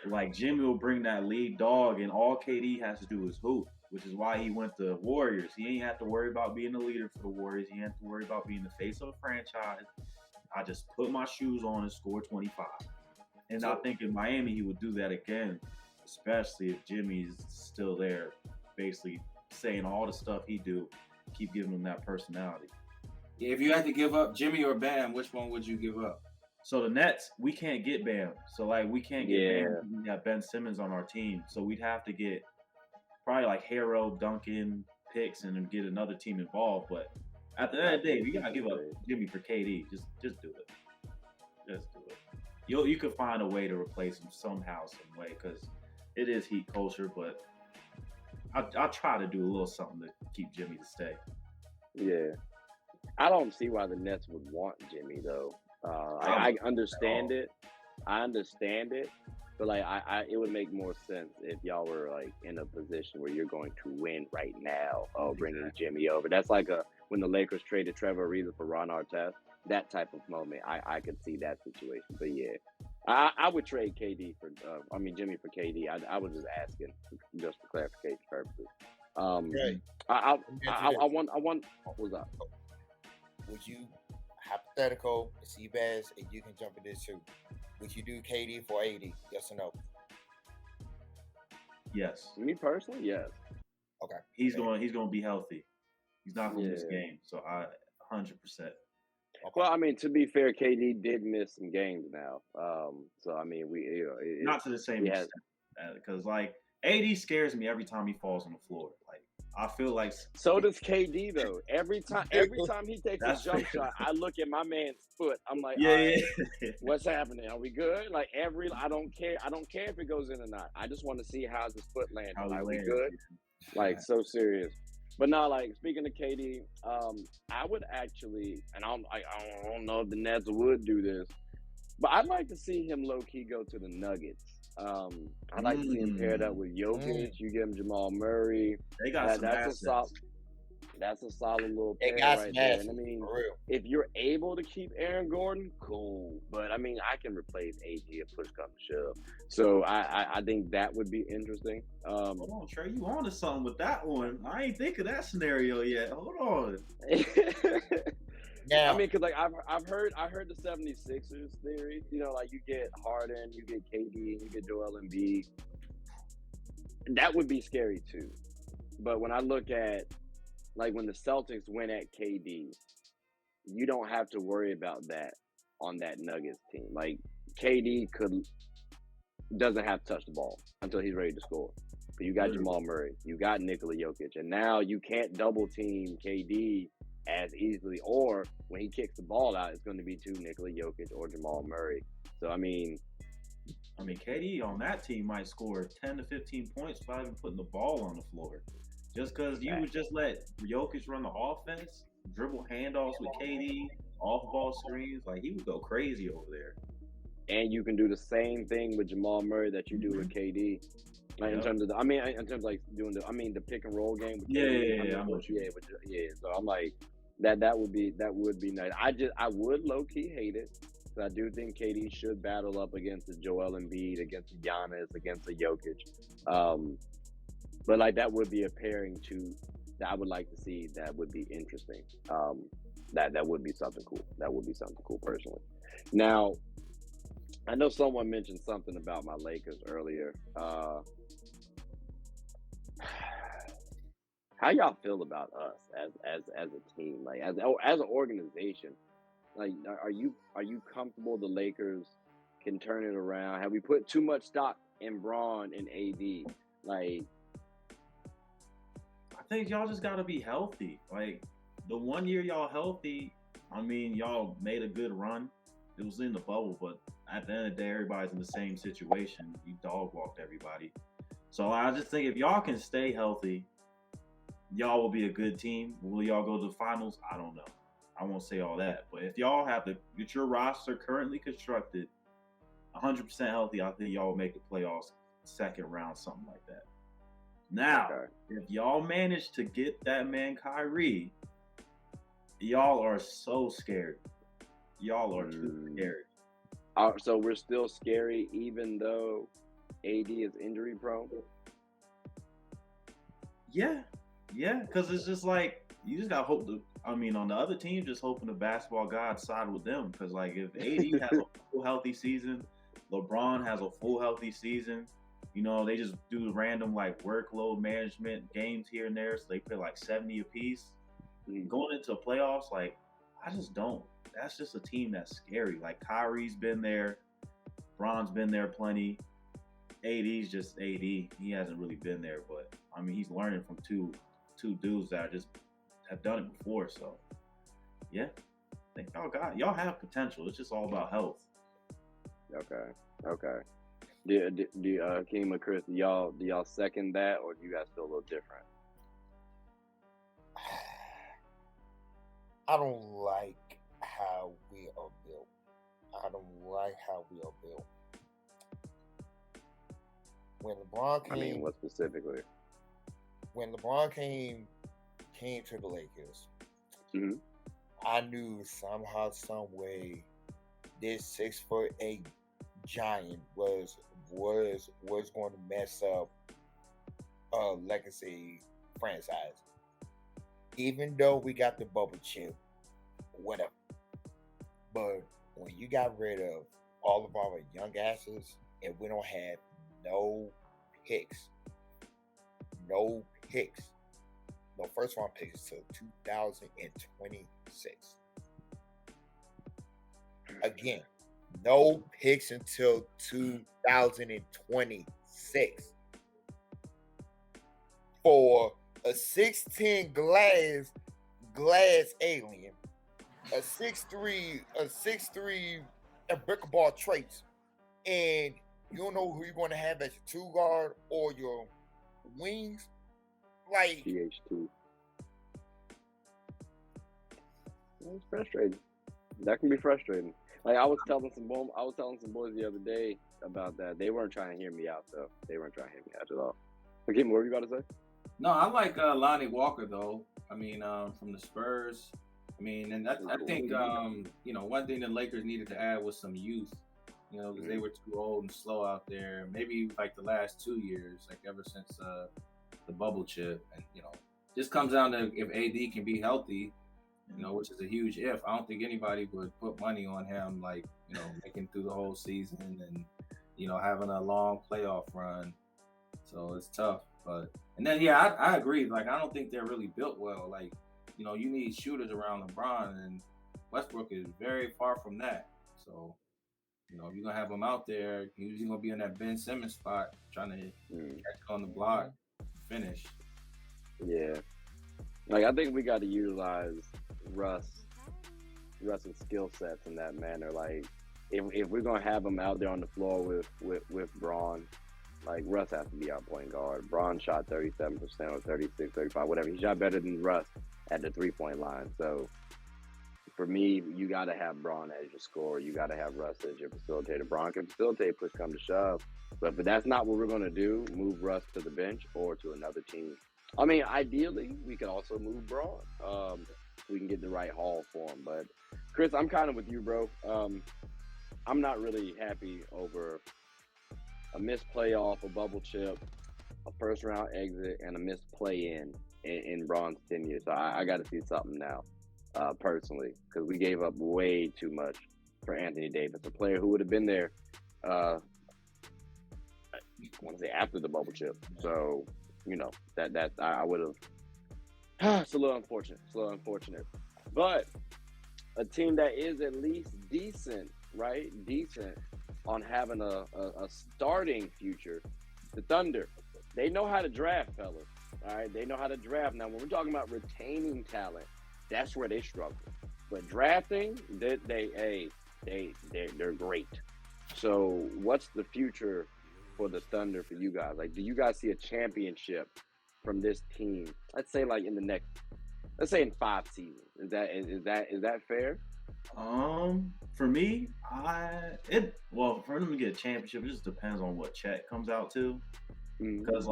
Like Jimmy will bring that lead dog, and all KD has to do is hoop, which is why he went to Warriors. He ain't have to worry about being the leader for the Warriors. He ain't have to worry about being the face of the franchise. I just put my shoes on and score 25. And I think in Miami he would do that again, especially if Jimmy's still there, basically saying all the stuff he do, keep giving him that personality. If you had to give up Jimmy or Bam, which one would you give up? So the Nets, we can't get Bam. So like we can't get Bam. We have Ben Simmons on our team, so we'd have to get probably like Harrow, Duncan, picks, and then get another team involved. But at the end of the day, we gotta give up Jimmy for KD. Just do it. Just do it. You could find a way to replace him somehow, some way, because it is Heat culture. But I'll try to do a little something to keep Jimmy to stay. Yeah, I don't see why the Nets would want Jimmy though. I understand it. But like, it would make more sense if y'all were like in a position where you're going to win right now. Bringing Jimmy over. That's like when the Lakers traded Trevor Ariza for Ron Artest. That type of moment, I could see that situation. But yeah, I would trade KD for, Jimmy for KD. I was just asking, just for clarification purposes. Right. I want. What was that? Would you, hypothetical, Seabass, and you can jump in this too. Would you do KD for 80? Yes or no? Yes. Me personally, yes. Okay. He's going to be healthy. He's not going to miss game. So 100%. Okay. Well, I mean, to be fair, KD did miss some games now. So I mean, not to the same extent, because like AD scares me every time he falls on the floor. Like I feel like so does KD though. Every time he takes a jump shot, I look at my man's foot. I'm like, yeah. What's happening? Are we good? Like I don't care. I don't care if it goes in or not. I just want to see how's his foot landing. Are we good? Like so serious. But now, like speaking of KD, I would actually, and I don't know if the Nets would do this, but I'd like to see him low key go to the Nuggets. I'd like to see him paired up with Jokic. You give him Jamal Murray. They got some assets. That's a solid little pair right there. And I mean, if you're able to keep Aaron Gordon, cool. But I mean, I can replace AG if push comes to shove. So I think that would be interesting. Hold on, Trey, you on to something with that one? I ain't think of that scenario yet. Hold on. Now, I mean, because like I heard the 76ers theory. You know, like you get Harden, you get KD, and you get Joel Embiid. That would be scary too. But when I look at like when the Celtics win at KD, you don't have to worry about that on that Nuggets team. Like KD doesn't have to touch the ball until he's ready to score. But you got Jamal Murray, you got Nikola Jokic, and now you can't double team KD as easily. Or when he kicks the ball out, it's going to be to Nikola Jokic or Jamal Murray. So I mean, KD on that team might score 10 to 15 points without even putting the ball on the floor. Just because you would just let Jokic run the offense, dribble handoffs with KD, off-ball screens, like he would go crazy over there. And you can do the same thing with Jamal Murray that you do with KD. Like in terms of like doing the pick and roll game with KD. So I'm like that would be nice. I would low key hate it. So I do think KD should battle up against the Joel Embiid, against the Giannis, against the Jokic. But like that would be a pairing that I would like to see. That would be interesting. That would be something cool. That would be something cool personally. Now, I know someone mentioned something about my Lakers earlier. How y'all feel about us as a team, like as an organization? Like, are you comfortable the Lakers can turn it around? Have we put too much stock in Braun and AD? Like, I think y'all just got to be healthy. Like, the 1 year y'all healthy, I mean, y'all made a good run. It was in the bubble, but at the end of the day, everybody's in the same situation. You dog walked everybody. So I just think if y'all can stay healthy, y'all will be a good team. Will y'all go to the finals? I don't know. I won't say all that. But if y'all get your roster currently constructed 100% healthy, I think y'all will make the playoffs second round, something like that. Now, if y'all manage to get that man Kyrie, y'all are so scared. Y'all are too scared. So we're still scary even though AD is injury prone? Yeah, because it's just like, you just got to hope on the other team, just hoping the basketball gods side with them. Because, like, if AD has a full healthy season, LeBron has a full healthy season, you know, they just do random, like, workload management games here and there, so they play, like, 70 apiece. Going into playoffs, like, I just don't. That's just a team that's scary. Like Kyrie's been there, Bron's been there plenty. AD's just AD. He hasn't really been there, but I mean, he's learning from two dudes that just have done it before. So yeah, I think y'all have potential. It's just all about health. Okay. Do Akeem and Chris, do y'all second that, or do you guys feel a little different? I don't like how we are built. I don't like how we are built. When LeBron came, I mean, what specifically? When LeBron came to the Lakers, Mm-hmm. I knew somehow, some way, this 6'8" giant was going to mess up a legacy franchise. Even though we got the bubble chip, whatever. But when you got rid of all of our young asses and we don't have no picks, no first round picks until 2026. Again, no picks until 2026 for a 6'10" glass alien, a 6'3" and brickball traits, and you don't know who you're going to have as your two guard or your wings. Like, GH2. It's frustrating. That can be frustrating. Like I was telling some boys the other day about that. They weren't trying to hear me out though. They weren't trying to hear me out at all. Okay, what were you about to say? No, I like Lonnie Walker though. I mean, from the Spurs. I mean, and I think one thing the Lakers needed to add was some youth. Because they were too old and slow out there. Maybe like the last 2 years, like ever since the bubble chip, and just comes down to if AD can be healthy, which is a huge if. I don't think anybody would put money on him, like making through the whole season and having a long playoff run. So it's tough, but and then I agree. Like I don't think they're really built well. Like you need shooters around LeBron, and Westbrook is very far from that. So. You're gonna have him out there. He's gonna be in that Ben Simmons spot, trying to catch on the block, finish. Yeah, like I think we got to utilize Russ's skill sets in that manner. Like if we're gonna have him out there on the floor with Braun, like Russ has to be our point guard. Braun shot 37% or 36, 35, whatever. He shot better than Russ at the 3-point line. So. For me, you got to have Braun as your scorer. You got to have Russ as your facilitator. Braun can facilitate, push come to shove. But if that's not what we're going to do, move Russ to the bench or to another team. I mean, ideally, we could also move Braun. We can get the right haul for him. But, Chris, I'm kind of with you, bro. I'm not really happy over a missed playoff, a bubble chip, a first-round exit, and a missed play-in Braun's tenure. So I got to see something now. Personally, because we gave up way too much for Anthony Davis, a player who would have been there, I want to say after the bubble chip. So, that I would have. It's a little unfortunate. But a team that is at least decent, right? Decent on having a starting future, the Thunder. They know how to draft, fellas. All right, they know how to draft. Now, when we're talking about retaining talent, that's where they struggle. But drafting, they're great. So what's the future for the Thunder for you guys? Like, do you guys see a championship from this team? Let's say like in 5 seasons. Is that fair? For me, for them to get a championship, it just depends on what Chet comes out to. Because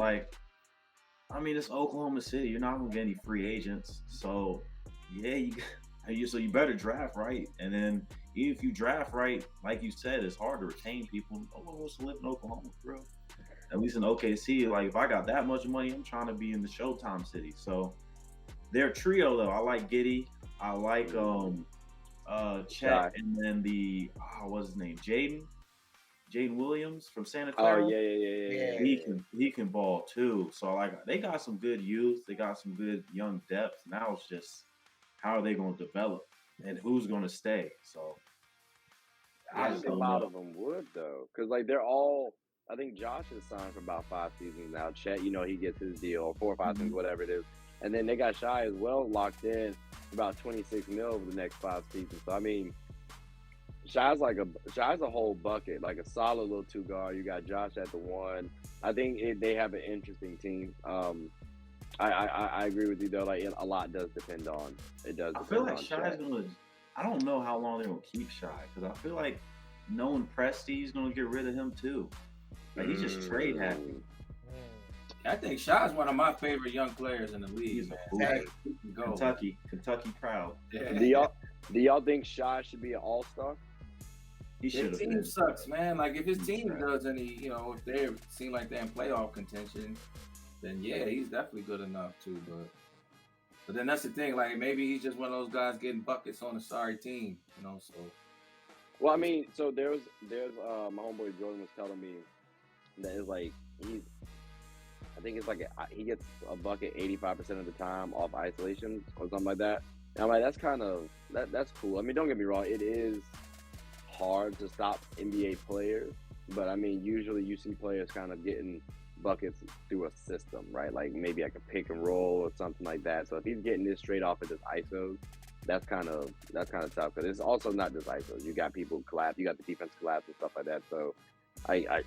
it's Oklahoma City. You're not gonna get any free agents, so. Yeah, so you better draft right. And then even if you draft right, like you said, it's hard to retain people. No one wants to live in Oklahoma, bro. At least in OKC, like if I got that much money, I'm trying to be in the Showtime city. So their trio though, I like Giddey, I like Chet, and then what's his name? Jaden Williams from Santa Clara. Oh yeah. He can ball too. So they got some good youth, they got some good young depth. Now it's just how are they going to develop? and who's going to stay. So I I just think a don't lot know. of them would though, because like they're all. I think Josh is signed for about 5 seasons now. Chet, you know, he gets his deal, or 4 or 5 seasons, whatever it is. And then they got Shai as well locked in about 26 mil over the next 5 seasons. So I mean, Shai's a whole bucket, like a solid little 2 guard. You got Josh at the 1. I think they have an interesting team. I agree with you though. Like a lot does depend on it. Does. I feel depend like on Shai's Shai. going to. I don't know how long they're going to keep Shai because I feel like knowing Presti's going to get rid of him too. Like he's just trade happy. I think Shai's one of my favorite young players in the league. He's a Man. fool. Kentucky proud. Yeah. Do y'all think Shai should be an all-star? He should His have team been. sucks, man. Like if his team Right. does any, if they seem like they're in playoff contention, then yeah, he's definitely good enough too. But then that's the thing. Like maybe he's just one of those guys getting buckets on a sorry team, So Well, I mean, so there's my homeboy Jordan was telling me that it's like I think it's like he gets a bucket 85% of the time off isolation or something like that. And I'm like, that's kind of that's cool. I mean, don't get me wrong, it is hard to stop NBA players, but I mean, usually you see players kind of getting buckets through a system, right? Like maybe like a pick and roll or something like that. So if he's getting this straight off of this ISOs, that's kind of tough because it's also not just ISOs. You got people collapse, you got the defense collapse and stuff like that. So I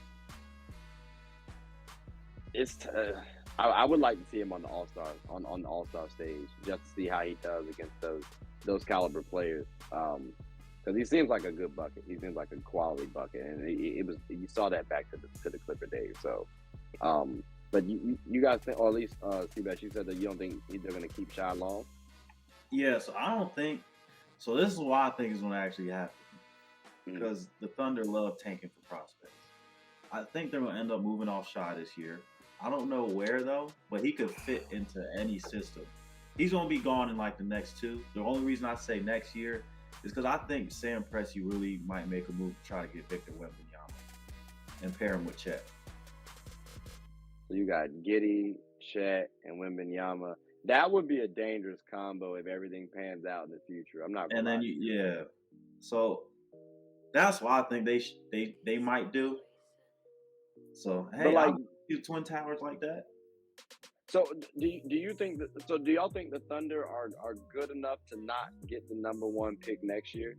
would like to see him on the All-Star on the All-Star stage just to see how he does against those caliber players. Because he seems like a good bucket. He seems like a quality bucket, and you saw that back to the Clipper days. So, but you guys think, or at least Seabass, you said that you don't think they're going to keep Shai long. Yeah, so I don't think. So this is why I think it's going to actually happen because the Thunder love tanking for prospects. I think they're going to end up moving off Shai this year. I don't know where though, but he could fit into any system. He's going to be gone in like the next 2. The only reason I say next year is because I think Sam Presti really might make a move to try to get Victor Wembanyama and pair him with Chet. So you got Giddey, Chet, and Wembanyama. That would be a dangerous combo if everything pans out in the future. I'm not gonna lie. So that's what I think they might do. So hey, but like I'll do Twin Towers like that. So do you think that? So do y'all think the Thunder are good enough to not get the number 1 pick next year?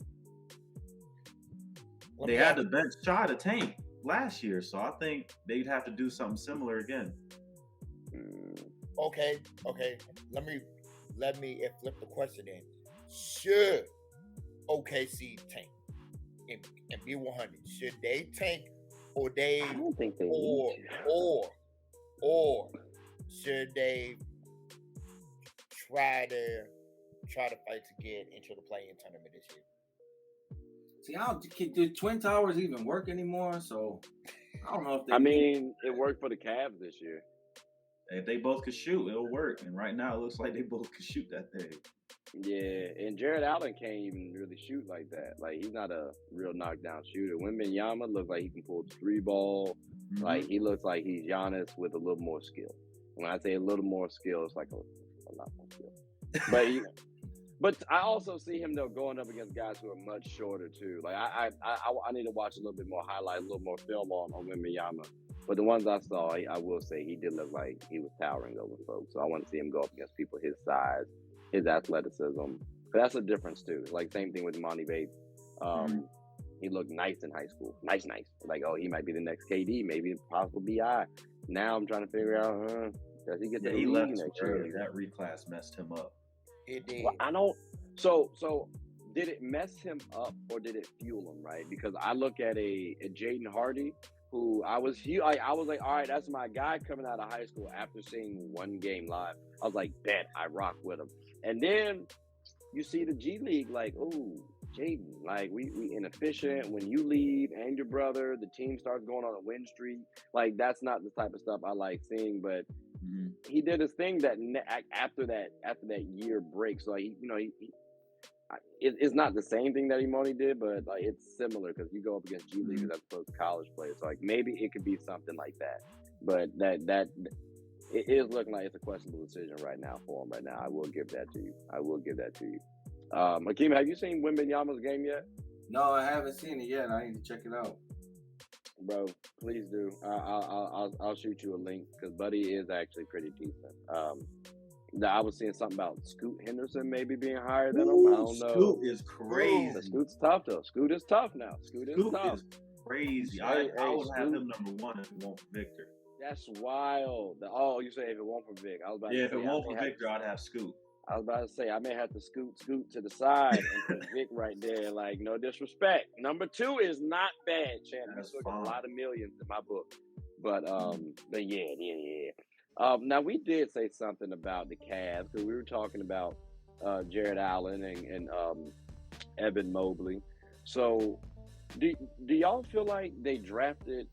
They had to bench Shai to tank last year, so I think they'd have to do something similar again. Okay. Let me flip the question in. Should OKC tank and be 100? Should they tank, or they? I don't think they or need to. or should they try to fight to get into the play-in tournament this year? See, do Twin Towers even work anymore? So I don't know if they. I mean, it worked for the Cavs this year. If they both could shoot, it'll work. And right now, it looks like they both could shoot that thing. Yeah, and Jared Allen can't even really shoot like that. Like, he's not a real knockdown shooter. Wembanyama looks like he can pull the 3-ball. Mm-hmm. Like, he looks like he's Giannis with a little more skill. When I say a little more skill, it's like a lot more skill. But I also see him though going up against guys who are much shorter too. Like I need to watch a little bit more highlights, a little more film on Wembanyama. But the ones I saw, I will say he did look like he was towering over folks. So I want to see him go up against people his size, his athleticism. But that's a difference too. Like same thing with Monty Bates. He looked nice in high school. Nice. Like, oh, he might be the next KD, maybe possible BI. Now I'm trying to figure out, does he get the he league left next early. year? That reclass messed him up. It did. Well, I don't. So did it mess him up or did it fuel him? Right? Because I look at a Jaden Hardy, who I was like, all right, that's my guy coming out of high school after seeing one game live. I was like, bet I rock with him. And then you see the G League, like, oh, Jaden, like we inefficient. When you leave and your brother, the team starts going on a win streak. Like that's not the type of stuff I like seeing. But he did his thing that after that year break. So like, it's not the same thing that Imoni did, but like it's similar because you go up against G Leaguers as opposed to college players. So like maybe it could be something like that. But that it is looking like it's a questionable decision right now for him. Right now, I will give that to you. Hakeem, have you seen Wembanyama's game yet? No, I haven't seen it yet. I need to check it out. Bro, please do. I'll shoot you a link because Buddy is actually pretty decent. I was seeing something about Scoot Henderson maybe being higher than him. I don't know. Scoot is crazy. But Scoot's tough though. Scoot is tough now. Scoot is tough. Is crazy. Hey, I would Scoot. have him number one if it won't for Victor. That's wild. You say if it won't for Vic. I was about to say, If it won't for Victor, I'd have Scoot. I was about to say I may have to scoot to the side and put Vic right there. Like, no disrespect. Number 2 is not bad, Shannon. That's a lot of millions in my book. But yeah. Now we did say something about the Cavs because we were talking about Jared Allen and Evan Mobley. So do y'all feel like they drafted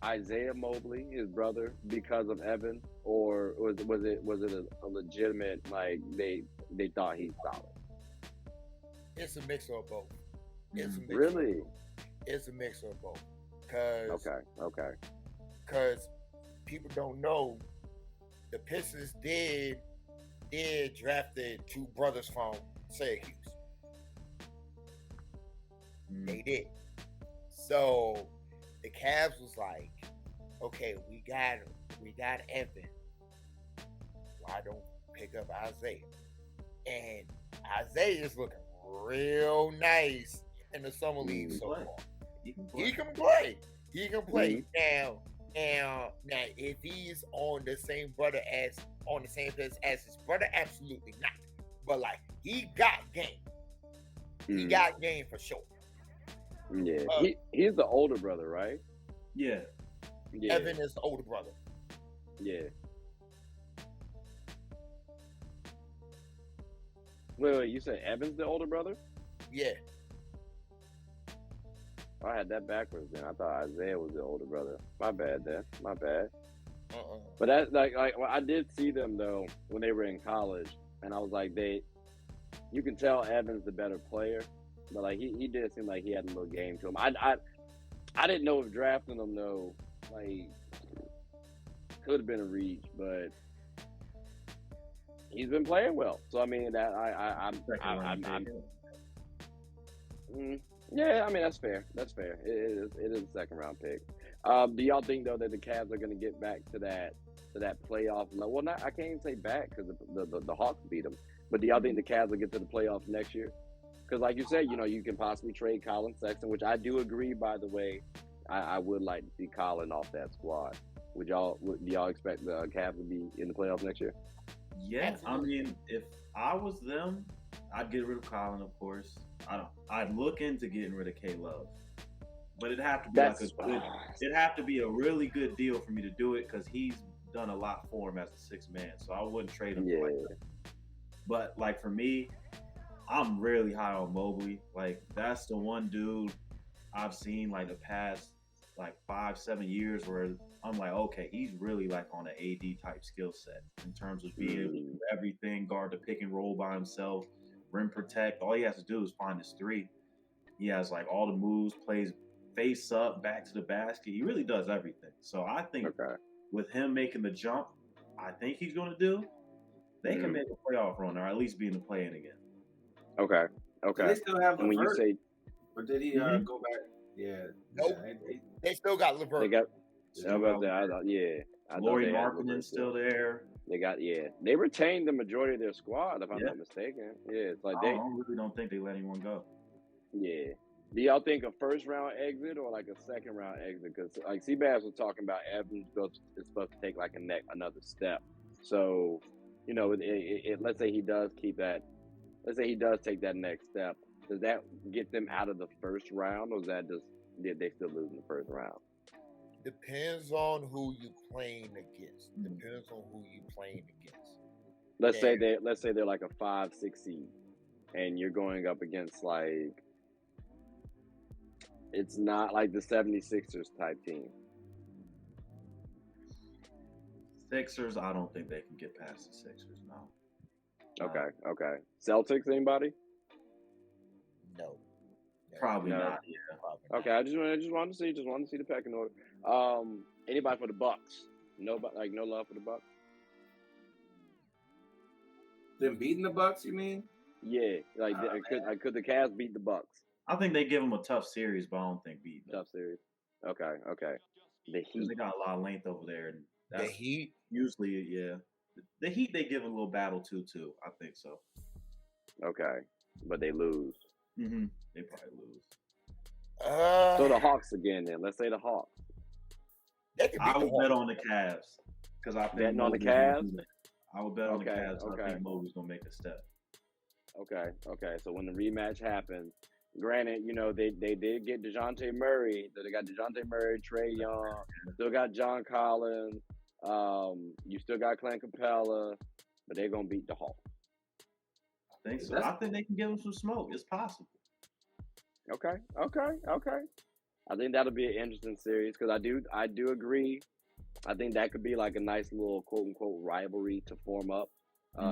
Isaiah Mobley, his brother, because of Evan, or was it a legitimate, like they thought he's solid? It's a mix of both. Really? It's a mix of both. Cause Because people don't know, the Pistons did drafted 2 brothers from Syracuse. They did. So the Cavs was like, okay, we got Evan. Why don't pick up Isaiah? And Isaiah is looking real nice in the summer league so far. He can play. Now, if he's on the same place as his brother, absolutely not. But like, he got game. He got game for sure. Yeah, he's the older brother, right? Yeah. Evan is the older brother. Yeah. Wait, you said Evan's the older brother? Yeah. I had that backwards then. I thought Isaiah was the older brother. My bad then. My bad. But that's like I did see them though when they were in college, and I was like, you can tell Evan's the better player, but like he did seem like he had a little game to him. I didn't know if drafting him though, like, could have been a reach, but he's been playing well. So I mean that yeah, I mean that's fair. It is a second round pick. Do y'all think though that the Cavs are going to get back to that playoff level? Well, I can't even say back because the Hawks beat them. But do y'all think the Cavs will get to the playoffs next year? Because like you said, you can possibly trade Colin Sexton, which I do agree. By the way, I would like to see Colin off that squad. Do y'all expect the Cavs to be in the playoffs next year? Yeah, I mean, if I was them, I'd get rid of Colin, of course. I'd look into getting rid of K-Love, but it'd have to be it'd have to be a really good deal for me to do it because he's done a lot for him as a 6th man. So I wouldn't trade him like that. But like for me, I'm really high on Mobley. Like that's the one dude I've seen like the past like 5-7 years where I'm like, okay, he's really like on an AD type skill set in terms of being able to do everything, guard the pick and roll by himself, rim protect. All he has to do is find his 3. He has like all the moves, plays face up, back to the basket. He really does everything. So I think with him making the jump, I think he's going to do, they can make a playoff run or at least be in the play-in again. Okay. Do they still have and when you say, or did he go back? Yeah. Nope. They still got LeVert. They got. Laurie Markkanen's still there. They retained the majority of their squad, if I'm not mistaken. Yeah, it's like I really don't think they let anyone go. Yeah. Do y'all think a first round exit or like a second round exit? Because like Seabass was talking about, Evans is supposed to take like another step. So, let's say he does keep that. Let's say he does take that next step. Does that get them out of the first round, or is that just did they still lose in the first round? Depends on who you playing against. Let's say they're like a 5-6 seed, and you're going up against like it's not like the 76ers type team. Sixers, I don't think they can get past the Sixers. No. Okay. Celtics, anybody? No. Probably not. Yeah. Okay, I just wanted to see the pecking order. Anybody for the Bucks? No love for the Bucks. Them beating the Bucks, you mean? Yeah, could the Cavs beat the Bucks? I think they give them a tough series, but I don't think beat them. Tough series. Okay. The Heat. They got a lot of length over there, and The Heat. Usually, yeah. The Heat, they give a little battle too. I think so. Okay, but they lose. Mm-hmm. They probably lose. So the Hawks again. Then let's say the Hawks. I would bet on the Cavs because I think betting on the Cavs. I would bet on the Cavs. I think Mobley's gonna make a step. Okay. So when the rematch happens, granted, they did get DeJounte Murray. So they got DeJounte Murray, Trae Young, still got John Collins. You still got Clint Capella, but they're gonna beat the Hawks. I think so. I think they can give them some smoke. It's possible. Okay. I think that'll be an interesting series because I do agree. I think that could be like a nice little quote unquote rivalry to form up.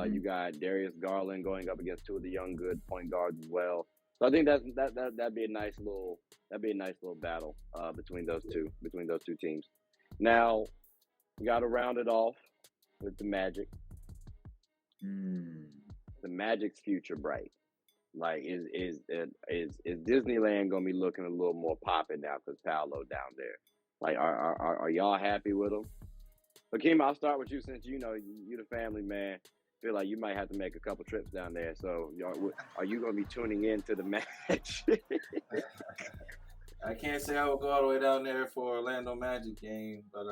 You got Darius Garland going up against two of the young good point guards as well. So I think that'd be a nice little battle between those two teams. Now we got to round it off with the Magic. The Magic's future bright. Like is Disneyland gonna be looking a little more popping now because Paolo down there? Like are y'all happy with him? Hakeem, I'll start with you since you the family man. Feel like you might have to make a couple trips down there. So are you gonna be tuning in to the match? I can't say I would go all the way down there for Orlando Magic game, but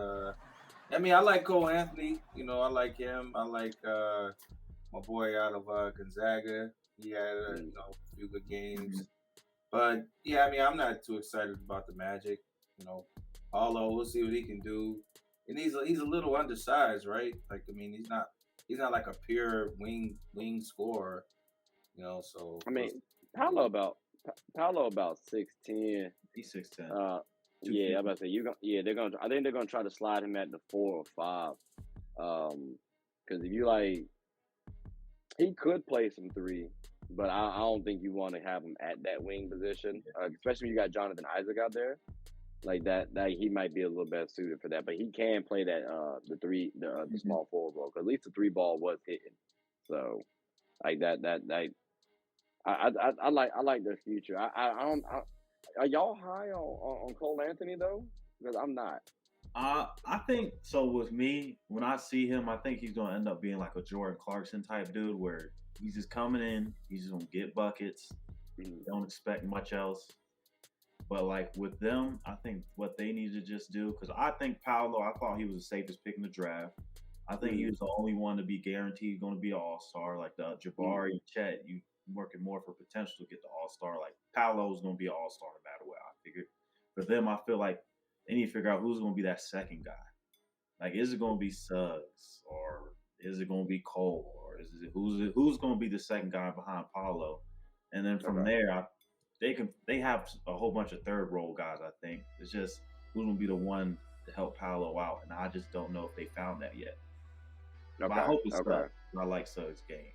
I mean I like Cole Anthony. I like him. I like my boy out of Gonzaga. He had a few good games, but yeah, I mean I'm not too excited about the Magic. Although we'll see what he can do, and he's a little undersized, right? Like I mean he's not like a pure wing scorer, So I mean Paolo about 6'10". He's 6'10". Yeah, I'm about to say I think they're gonna try to slide him at the 4 or 5. Because if you he could play some 3, but I don't think you want to have him at that wing position, especially when you got Jonathan Isaac out there. Like that he might be a little better suited for that, but he can play that the small forward role because at least the 3 ball was hitting. So like that I like their future. Are y'all high on Cole Anthony though? Because I'm not. I think so. With me, when I see him, I think he's gonna end up being like a Jordan Clarkson type dude, where he's just coming in, he's just gonna get buckets. Don't expect much else. But like with them, I think what they need to just do, because I think Paolo, I thought he was the safest pick in the draft. I think he was the only one to be guaranteed going to be an all-star. Like the Jabari and Chet, you working more for potential to get the all-star. Like Paolo's going to be an all-star no matter what. I figured for them, I feel like they need to figure out who's going to be that second guy. Like, is it going to be Suggs, or is it going to be Cole, or is it who's going to be the second guy behind Paolo? And then from there, they have a whole bunch of third role guys. I think it's just who's going to be the one to help Paolo out, and I just don't know if they found that yet. But I hope it's Suggs. I like Suggs' game.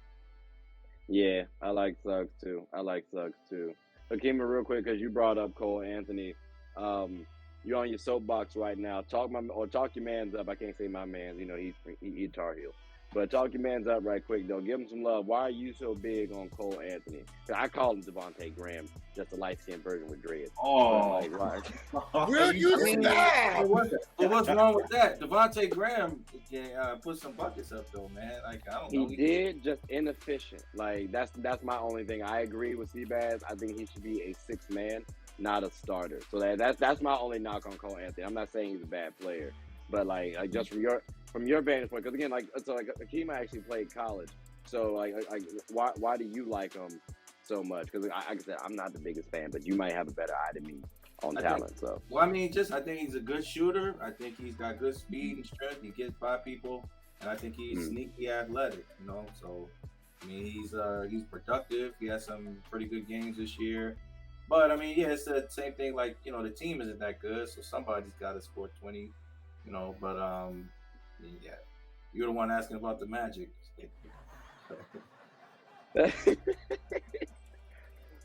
Yeah, I like Suggs too. Hakeem, real quick, because you brought up Cole Anthony. You're on your soapbox right now. Talk your man's up. I can't say my man's. He Tar Heel. But talk your man's up right quick, though. Give him some love. Why are you so big on Cole Anthony? I call him Devontae Graham, just a light-skinned version with dreads. Oh. Will you stop? What's wrong with that? Devontae Graham put some buckets up, though, man. Like, I don't know. He did, just inefficient. Like, that's my only thing. I agree with Seabass. I think he should be a sixth man, not a starter. So that's my only knock on Cole Anthony. I'm not saying he's a bad player, but like just from your vantage point, because again, Hakeem actually played college, so why do you like him so much? Because like I said, I'm not the biggest fan, but you might have a better eye than me on talent. I think he's a good shooter. I think he's got good speed and strength. He gets by people, and I think he's sneaky athletic. So I mean, he's productive. He has some pretty good games this year. But I mean, yeah, it's the same thing. Like, the team isn't that good, so somebody's got to score 20. But yeah, you're the one asking about the Magic.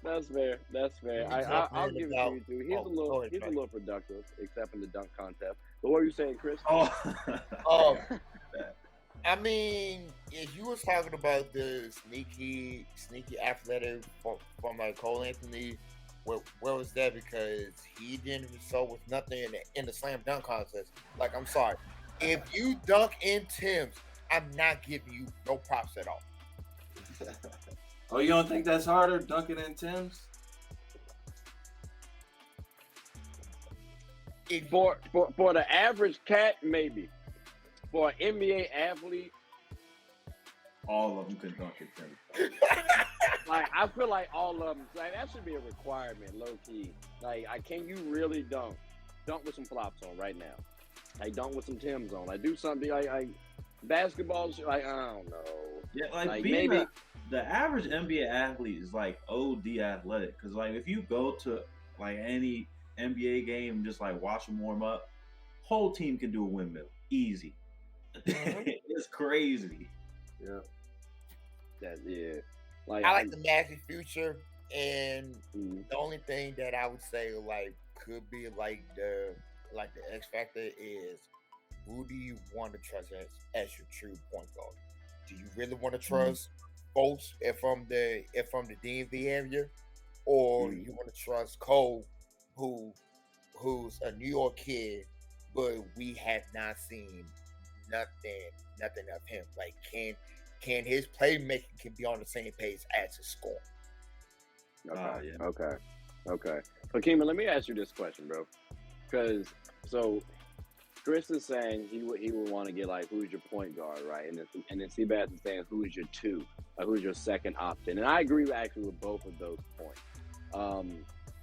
That's fair. I'll give it to you too. He's a little productive, except in the dunk contest. But what were you saying, Chris? I mean, if you was talking about the sneaky athletic from like Cole Anthony, where was that? Because he didn't result with nothing in the slam dunk contest. Like, I'm sorry, if you dunk in Tim's, I'm not giving you no props at all. Oh, you don't think that's harder, dunking in Tim's? For the average cat, maybe. For an NBA athlete, all of them could dunk it. Tim. like I feel like all of them, like that should be a requirement, low key. Like, can you really dunk with some flops on right now? Like, dunk with some Timbs on. Like, do something like basketball. Like, I don't know. Yeah, like being maybe the average NBA athlete is like OD athletic. Because like if you go to like any NBA game and just like watch them warm up, whole team can do a windmill easy. It's crazy. Yeah. Yeah. Like, I like the Magic future, and the only thing that I would say like could be like the X factor is, who do you want to trust as your true point guard? Do you really want to trust folks from the DMV area, or you want to trust Cole, who's a New York kid, but we have not seen nothing of him? Like, can his playmaking can be on the same page as his score? Okay. But Keeman, let me ask you this question, bro. Because Chris is saying he would want to get like, who's your point guard, right? And then Seabass is saying, who's your two, who's your second option? And I agree actually with both of those points.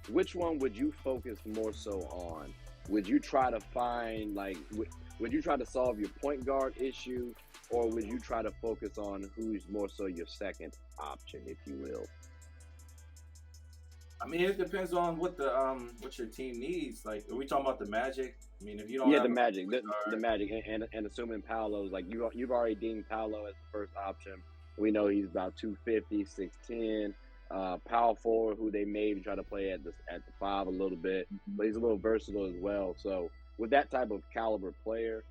Which one would you focus more so on? Would you try to find like, would you try to solve your point guard issue, or would you try to focus on who's more so your second option, if you will? I mean, it depends on what your team needs. Like, are we talking about the Magic? I mean, if you don't, the Magic, the Magic, and assuming Paolo's like you've already deemed Paolo as the first option. We know he's about 250, 6'10", power forward, who they maybe try to play at the 5 a little bit, but he's a little versatile as well. So with that type of caliber player,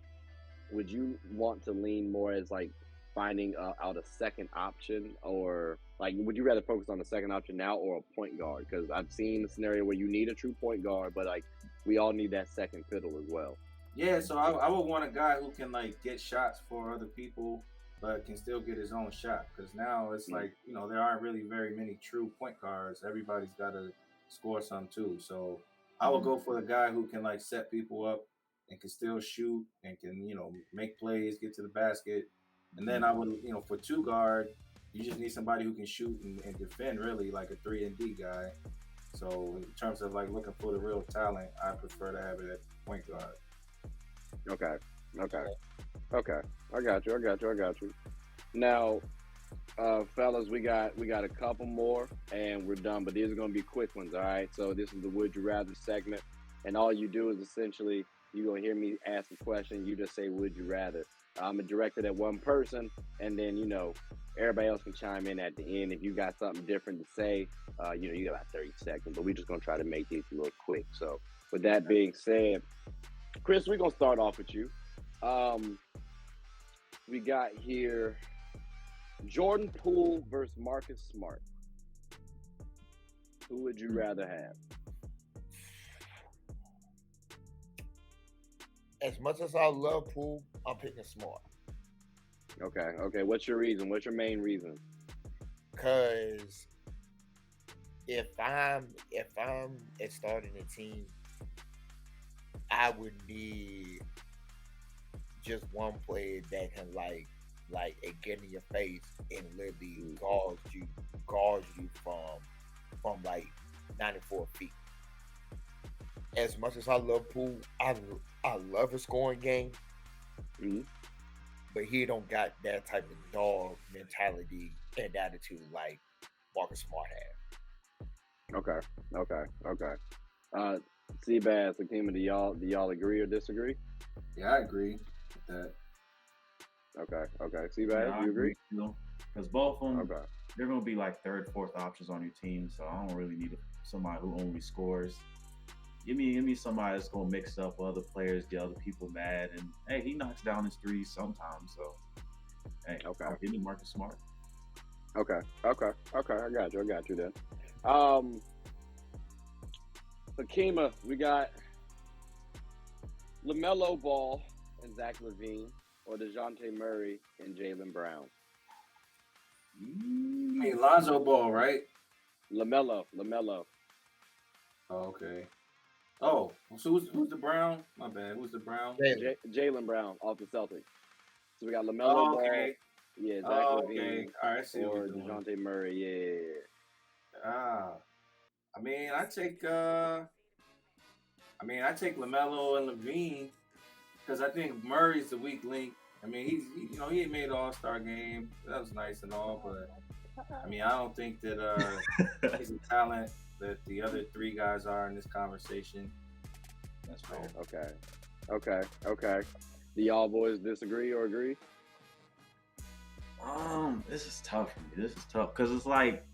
would you want to lean more as like finding out a second option, or like would you rather focus on the second option now or a point guard? Because I've seen a scenario where you need a true point guard, but like we all need that second fiddle as well. Yeah, so I would want a guy who can like get shots for other people, but can still get his own shot. Because now it's like, there aren't really very many true point guards. Everybody's got to score some too. So I would go for the guy who can like set people up and can still shoot and can, make plays, get to the basket. And then I would, for two guard, you just need somebody who can shoot and defend, really, like a 3-and-D guy. So in terms of like looking for the real talent, I prefer to have it at point guard. Okay. I got you. Now, fellas, we got a couple more and we're done, but these are going to be quick ones, all right? So this is the Would You Rather segment, and all you do is essentially, you're going to hear me ask a question, you just say, would you rather? I'm going to direct it at one person, and then, everybody else can chime in at the end. If you got something different to say, you got about 30 seconds, but we're just going to try to make these a little quick. So with that being said, Chris, we're going to start off with you. We got here Jordan Poole versus Marcus Smart. Who would you rather have? As much as I love Poole, I'm picking Smart. Okay. What's your reason? What's your main reason? Because if I'm starting a team, I would need just one player that can like get in your face and literally guard you from like 94 feet. As much as I love Poole, I love his scoring game, but he don't got that type of dog mentality and attitude like Marcus Smart had. Okay. Seabass, Akima, do y'all agree or disagree? Yeah, I agree with that. Okay. Seabass, you agree? Because both of them, they're going to be like third, fourth options on your team, so I don't really need somebody who only scores. Give me somebody that's gonna mix up other players, get other people mad, and hey, he knocks down his threes sometimes. So Hey, Okay. I'll give you Marcus Smart. Okay. I got you then. Hakima, we got LaMelo Ball and Zach LaVine, or DeJounte Murray and Jaylen Brown. Hey, Lonzo Ball, right? LaMelo. Oh, okay. Oh, so who's the Brown? My bad. Who's the Brown? Jaylen Brown off the Celtics. So we got LaMelo Ball. Okay. Yeah, Zach Oh, LaVine. okay. All right, I see what or we're doing. DeJounte Murray. Yeah. I mean, I take LaMelo and LaVine because I think Murray's the weak link. I mean, he ain't made All-Star game. That was nice and all, but I mean, I don't think that he's a talent that the other three guys are in this conversation. That's fair. Okay. Do y'all boys disagree or agree? This is tough for me. This is tough because it's like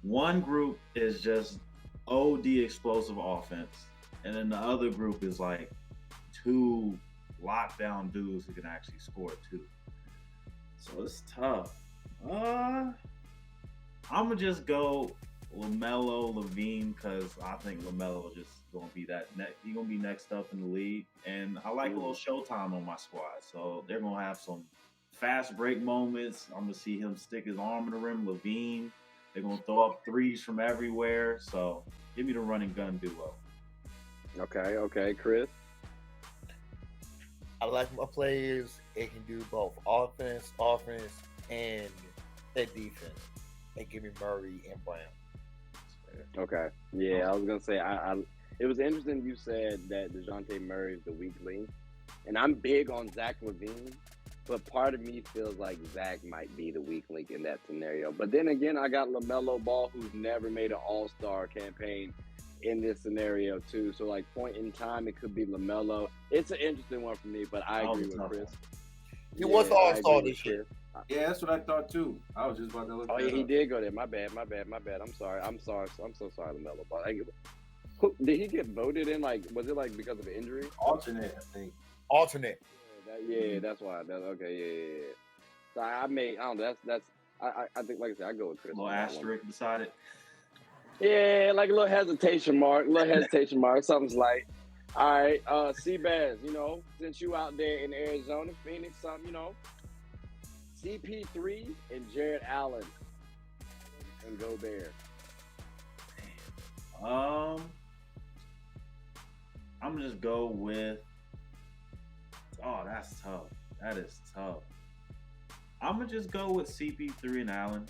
one group is just OD explosive offense, and then the other group is like two lockdown dudes who can actually score too. So it's tough. I'm gonna just go LaMelo, LaVine, because I think LaMelo just gonna be he's gonna be next up in the league, and I like a little showtime on my squad, so they're gonna have some fast break moments. I'm gonna see him stick his arm in the rim. LaVine, they're gonna throw up threes from everywhere. So give me the running gun duo. Okay, Chris. I like my players. It can do both offense, and their defense. They give me Murray and Brown. Okay. Yeah, I was gonna say it was interesting you said that DeJounte Murray is the weak link, and I'm big on Zach LaVine, but part of me feels like Zach might be the weak link in that scenario. But then again, I got LaMelo Ball, who's never made an All-Star campaign in this scenario too. So like point in time, it could be LaMelo. It's an interesting one for me, but I agree with Chris. He was All-Star this year. Yeah, that's what I thought too. I was just about to look. Oh yeah, he did go there. My bad. I'm sorry. I'm so sorry, LaMelo Ball. Did he get voted in? Like, was it like because of an injury? Alternate, I think. Alternate. Yeah, that's why. Okay. So I don't know. I think, like I said, I go with Chris. A little asterisk beside it. Yeah, like a little hesitation mark. Something's like, all right, Seabass, since you out there in Arizona, Phoenix, CP3 and Jared Allen and Gobert. I'm gonna just go with. Oh, that's tough. That is tough. I'm gonna just go with CP3 and Allen.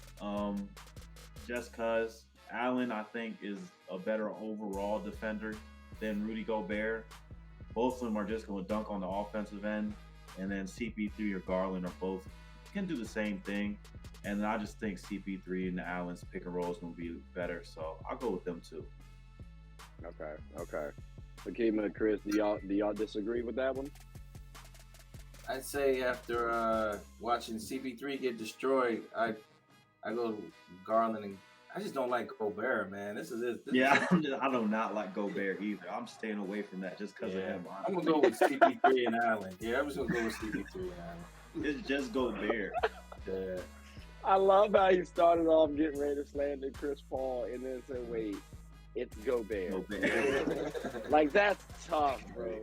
Just cause Allen, I think, is a better overall defender than Rudy Gobert. Both of them are just going to dunk on the offensive end, and then CP3 or Garland are both can do the same thing. And I just think CP3 and Allen's pick and roll is going to be better, so I'll go with them too. Okay. Hakeem and Chris, do y'all disagree with that one? I'd say after watching CP3 get destroyed, I go Garland, and I just don't like Gobert, man. This is it. I do not like Gobert either. I'm staying away from that just because of him. I'm gonna go with CP3 and Allen. Yeah, I'm just gonna go with CP3 and Allen. It's just Gobert. Yeah. I love how he started off getting ready to slander Chris Paul and then said, wait, it's Gobert. Like, that's tough, bro.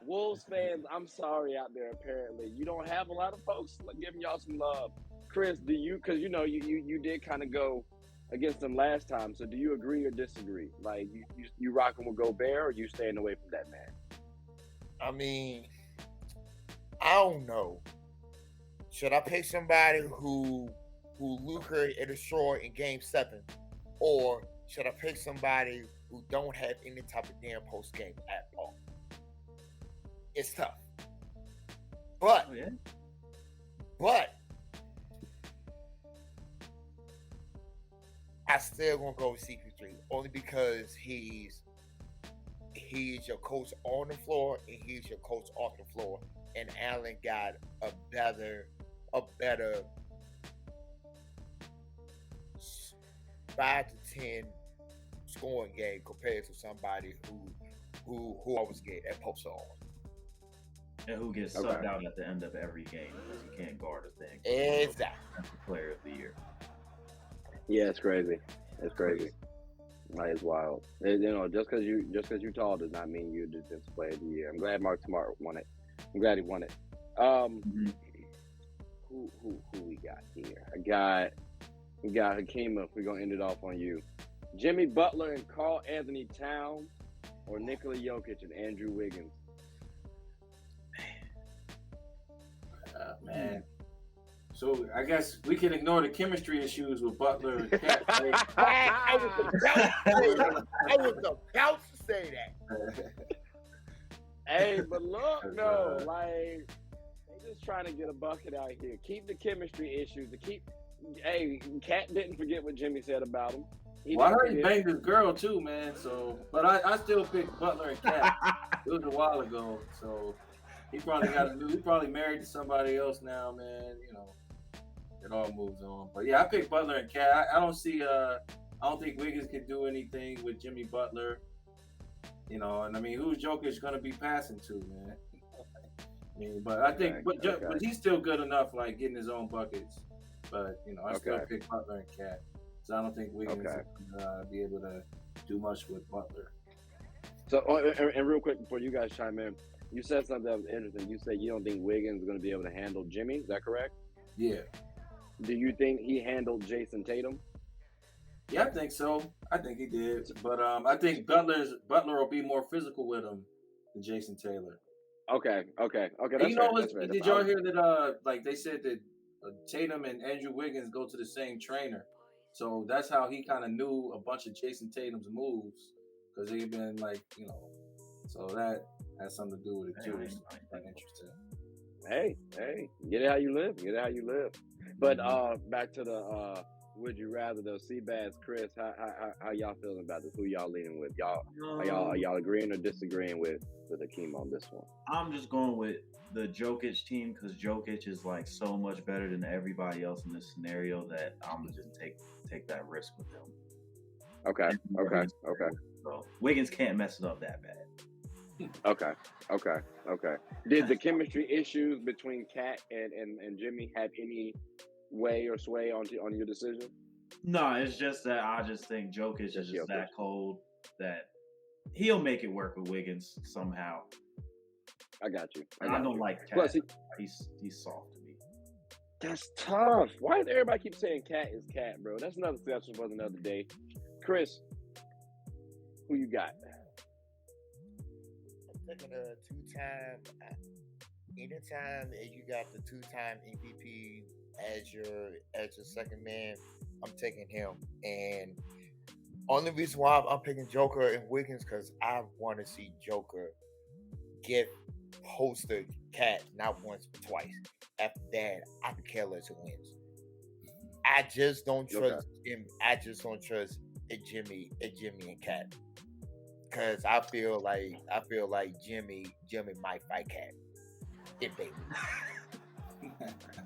Wolves fans, I'm sorry out there, apparently. You don't have a lot of folks giving y'all some love. Chris, do you, because you did kind of go against them last time, so do you agree or disagree? Like, you rocking with Gobert or you staying away from that man? I mean, I don't know. Should I pick somebody who Luka and destroyed in Game 7, or should I pick somebody who don't have any type of damn post game at all? It's tough, but I still gonna go with CP3 only because he's your coach on the floor and he's your coach off the floor, and Allen got a better 5 to 10 scoring game compared to somebody who I was getting at post on. And who gets subbed out at the end of every game because he can't guard a thing. Exactly. Player of the year. Yeah, it's crazy. It's crazy. Like, it's wild. Just because you're tall does not mean you're the defensive player of the year. I'm glad Mark Smart won it. I'm glad he won it. Who we got here? We got Hakima. We're gonna end it off on you. Jimmy Butler and Karl Anthony Towns, or Nikola Jokic and Andrew Wiggins. Man. So I guess we can ignore the chemistry issues with Butler and Cat. I was about to say that. Hey, but look, no, like they just trying to get a bucket out here. Keep the chemistry issues. Hey, Cat didn't forget what Jimmy said about him. I heard he banged his girl too, man. So, but I still pick Butler and Cat. It was a while ago, so he probably married to somebody else now, man. It all moves on. But yeah, I pick Butler and Cat. I don't think Wiggins could do anything with Jimmy Butler. And I mean, who's Jokic going to be passing to, man? But I think, but he's still good enough, like getting his own buckets. But I still pick Butler and Cat. So I don't think Wiggins will be able to do much with Butler. So, and real quick before you guys chime in, you said something that was interesting. You said you don't think Wiggins is going to be able to handle Jimmy. Is that correct? Yeah. Do you think he handled Jason Tatum? Yeah, I think so. I think he did. But I think Butler will be more physical with him than Jason Taylor. Okay. That's fair. Did y'all hear that? Like they said that Tatum and Andrew Wiggins go to the same trainer, so that's how he kind of knew a bunch of Jason Tatum's moves because they've been so that has something to do with it too. It's quite interesting. Hey, get it how you live. But back to the would you rather though, Seabass, Chris, how y'all feeling about this? Who y'all leaning with? Are y'all agreeing or disagreeing with Hakeem on this one? I'm just going with the Jokic team because Jokic is like so much better than everybody else in this scenario that I'm gonna just take that risk with them. Okay. So Wiggins can't mess it up that bad. Okay. Did the chemistry issues between Kat and Jimmy have any way or sway on your decision? No, it's just that I just think Jokic is just that cold that he'll make it work with Wiggins somehow. I got you. I don't like Kat. Plus, he's soft to me. That's tough. Why does everybody keep saying Cat is Cat, bro? That's another discussion for another day. Chris, who you got? I'm taking a two-time. Anytime you got the two-time MVP as your second man, I'm taking him. And only reason why I'm picking Joker and Wiggins because I want to see Joker get posted Cat not once but twice. After that, I could care less who wins. I just don't trust him. I just don't trust Jimmy and Cat because I feel like Jimmy might fight Cat if they lose.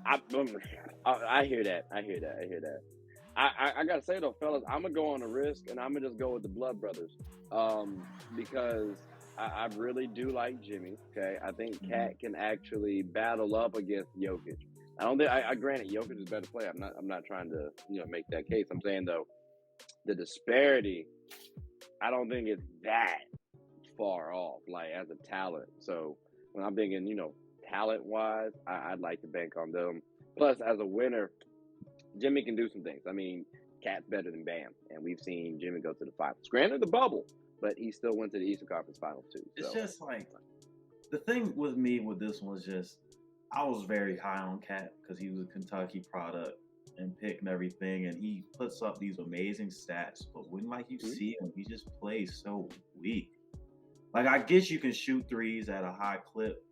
I hear that. I gotta say though, fellas, I'm gonna go on a risk and I'm gonna just go with the Blood Brothers, because I really do like Jimmy. Okay, I think Cat can actually battle up against Jokic. I don't think. I granted Jokic is a better player. I'm not trying to make that case. I'm saying though, the disparity, I don't think it's that far off, like as a talent. So when I'm thinking, talent wise, I'd like to bank on them. Plus, as a winner, Jimmy can do some things. I mean, Cat's better than Bam, and we've seen Jimmy go to the finals. Granted, the bubble, but he still went to the Eastern Conference Finals too. So. It's just like the thing with me with this one was just I was very high on Cat because he was a Kentucky product and pick and everything, and he puts up these amazing stats. But when you see him, he just plays so weak. Like I guess you can shoot threes at a high clip,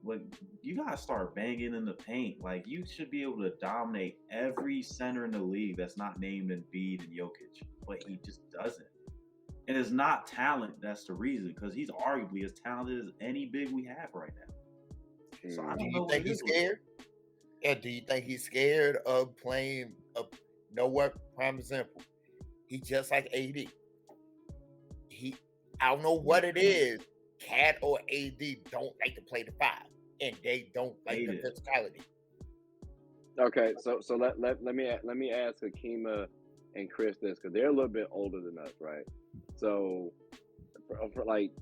but you gotta start banging in the paint. Like you should be able to dominate every center in the league that's not named Embiid and Jokic, but he just doesn't. And it's not talent that's the reason, because he's arguably as talented as any big we have right now. So I don't know. Do you think he's scared? Yeah, do you think he's scared of playing? Prime example, he just like AD. I don't know what it is. Cat or AD don't like to play the five. and they don't like the physicality. Okay, so let me ask Akima and Chris this, because they're a little bit older than us, right? So, for like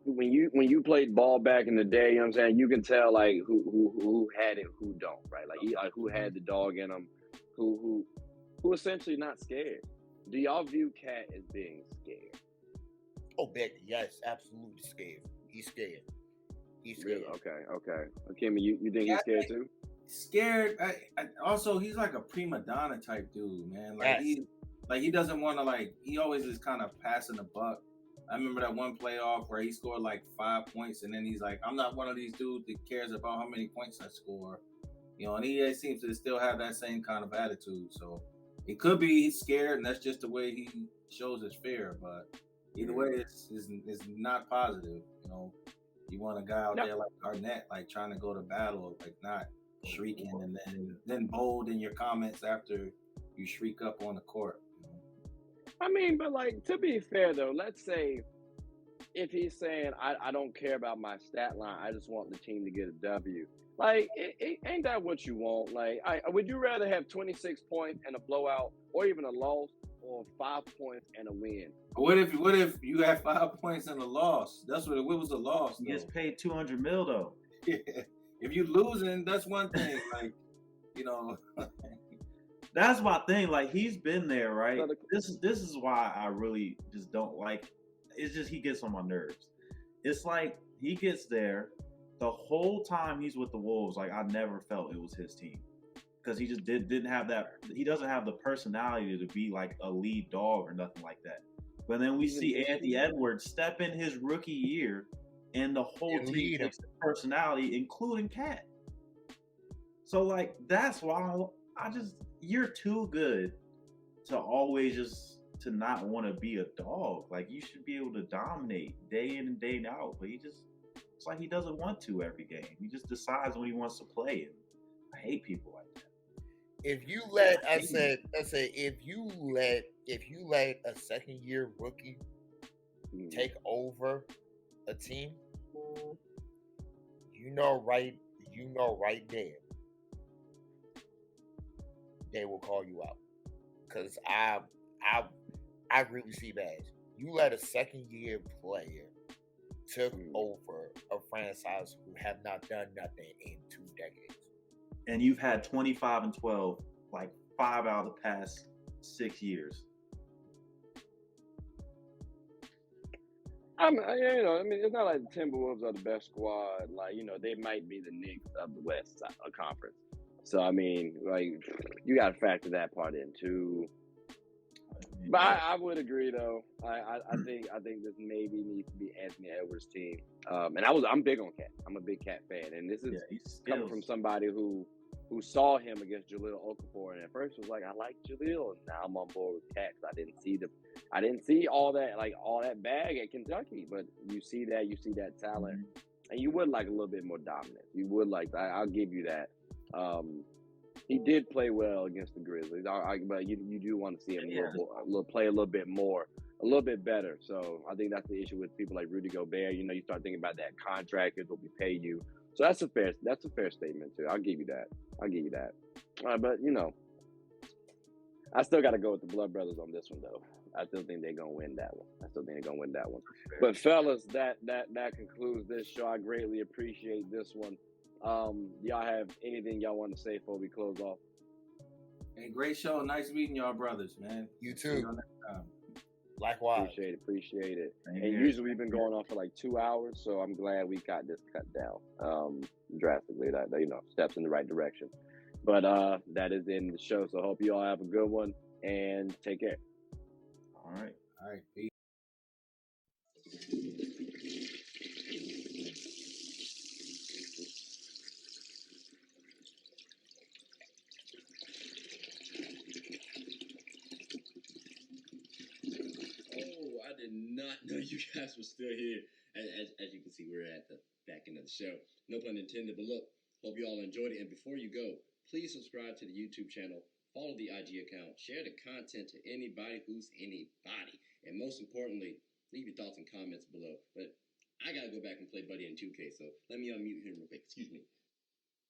when you played ball back in the day, you know what I'm saying, you can tell like who had it, who don't, right? Like who had the dog in them, who essentially not scared. Do y'all view Cat as being scared? Oh, Becky, yes, absolutely scared. He's scared. He's scared. Really? Okay. Akima, you think he's scared too? Scared. Also, he's like a prima donna type dude, man. Like he doesn't want to, like, he always is kind of passing the buck. I remember that one playoff where he scored like 5 points, and then he's like, I'm not one of these dudes that cares about how many points I score. You know, and he seems to still have that same kind of attitude. So it could be he's scared, and that's just the way he shows his fear. But either way, it's not positive. You know, you want a guy out there like Garnett, like trying to go to battle, like not shrieking and then bold in your comments after you shriek up on the court. I mean, but like, to be fair though, let's say if he's saying I don't care about my stat line, I just want the team to get a W. Like, it ain't that what you want? Like, would you rather have 26 points and a blowout, or even a loss, or 5 points and a win? What if you had 5 points and a loss? That's what was a loss. He gets paid $200 million though. If you losing, that's one thing. Like, you know. That's my thing. Like, he's been there, right? This is why I really just don't like. It's just he gets on my nerves. It's like he gets there the whole time he's with the Wolves. Like, I never felt it was his team, because he just didn't have that. He doesn't have the personality to be like a lead dog or nothing like that. But then we see Anthony Edwards step in his rookie year, and the whole team takes the personality, including Cat. So, like, that's why you're too good to always just to not want to be a dog. Like, you should be able to dominate day in and day out. But it's like he doesn't want to every game. He just decides when he wants to play. And I hate people like that. If you let if you let a second year rookie take over a team, you know right there, they will call you out. Because I agree with Seabass. You let a second year player took over a franchise who have not done nothing in 2 decades. And you've had 25-12, like 5 out of the past 6 years. I mean, it's not like the Timberwolves are the best squad. Like, they might be the Knicks of the West Conference. So, I mean, like, you got to factor that part in too. But I would agree, though. I think this maybe needs to be Anthony Edwards' team. And I'm big on Cat. I'm a big Cat fan, and this is coming from somebody who saw him against Jahlil Okafor, and at first was like, I like Jahlil, and now I'm on board with Cat. I didn't see all that bag at Kentucky, but you see that talent, and you would like a little bit more dominance. You would like that. I'll give you that. He did play well against the Grizzlies, but you do want to see him play a little bit more, a little bit better. So I think that's the issue with people like Rudy Gobert. You start thinking about that contract, is what we pay you. So that's a fair statement too. I'll give you that. But I still got to go with the Blood Brothers on this one though. I still think they're gonna win that one. But fellas, that concludes this show. I greatly appreciate this one. Y'all have anything y'all want to say before we close off? Hey, great show. Nice meeting y'all brothers, man. You too. Likewise. Appreciate it. And usually we've been going on for like 2 hours, so I'm glad we got this cut down drastically. That steps in the right direction. But that is the end of the show. So hope you all have a good one and take care. All right. Peace. I did not know you guys were still here. As you can see, we're at the back end of the show. No pun intended, but look, hope you all enjoyed it. And before you go, please subscribe to the YouTube channel, follow the IG account, share the content to anybody who's anybody. And most importantly, leave your thoughts and comments below. But I gotta go back and play Buddy in 2K, so let me unmute him real quick. Excuse me.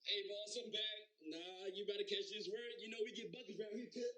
Hey, boss, I'm back. Nah, you better catch this word. You know we get buckets around here, kid.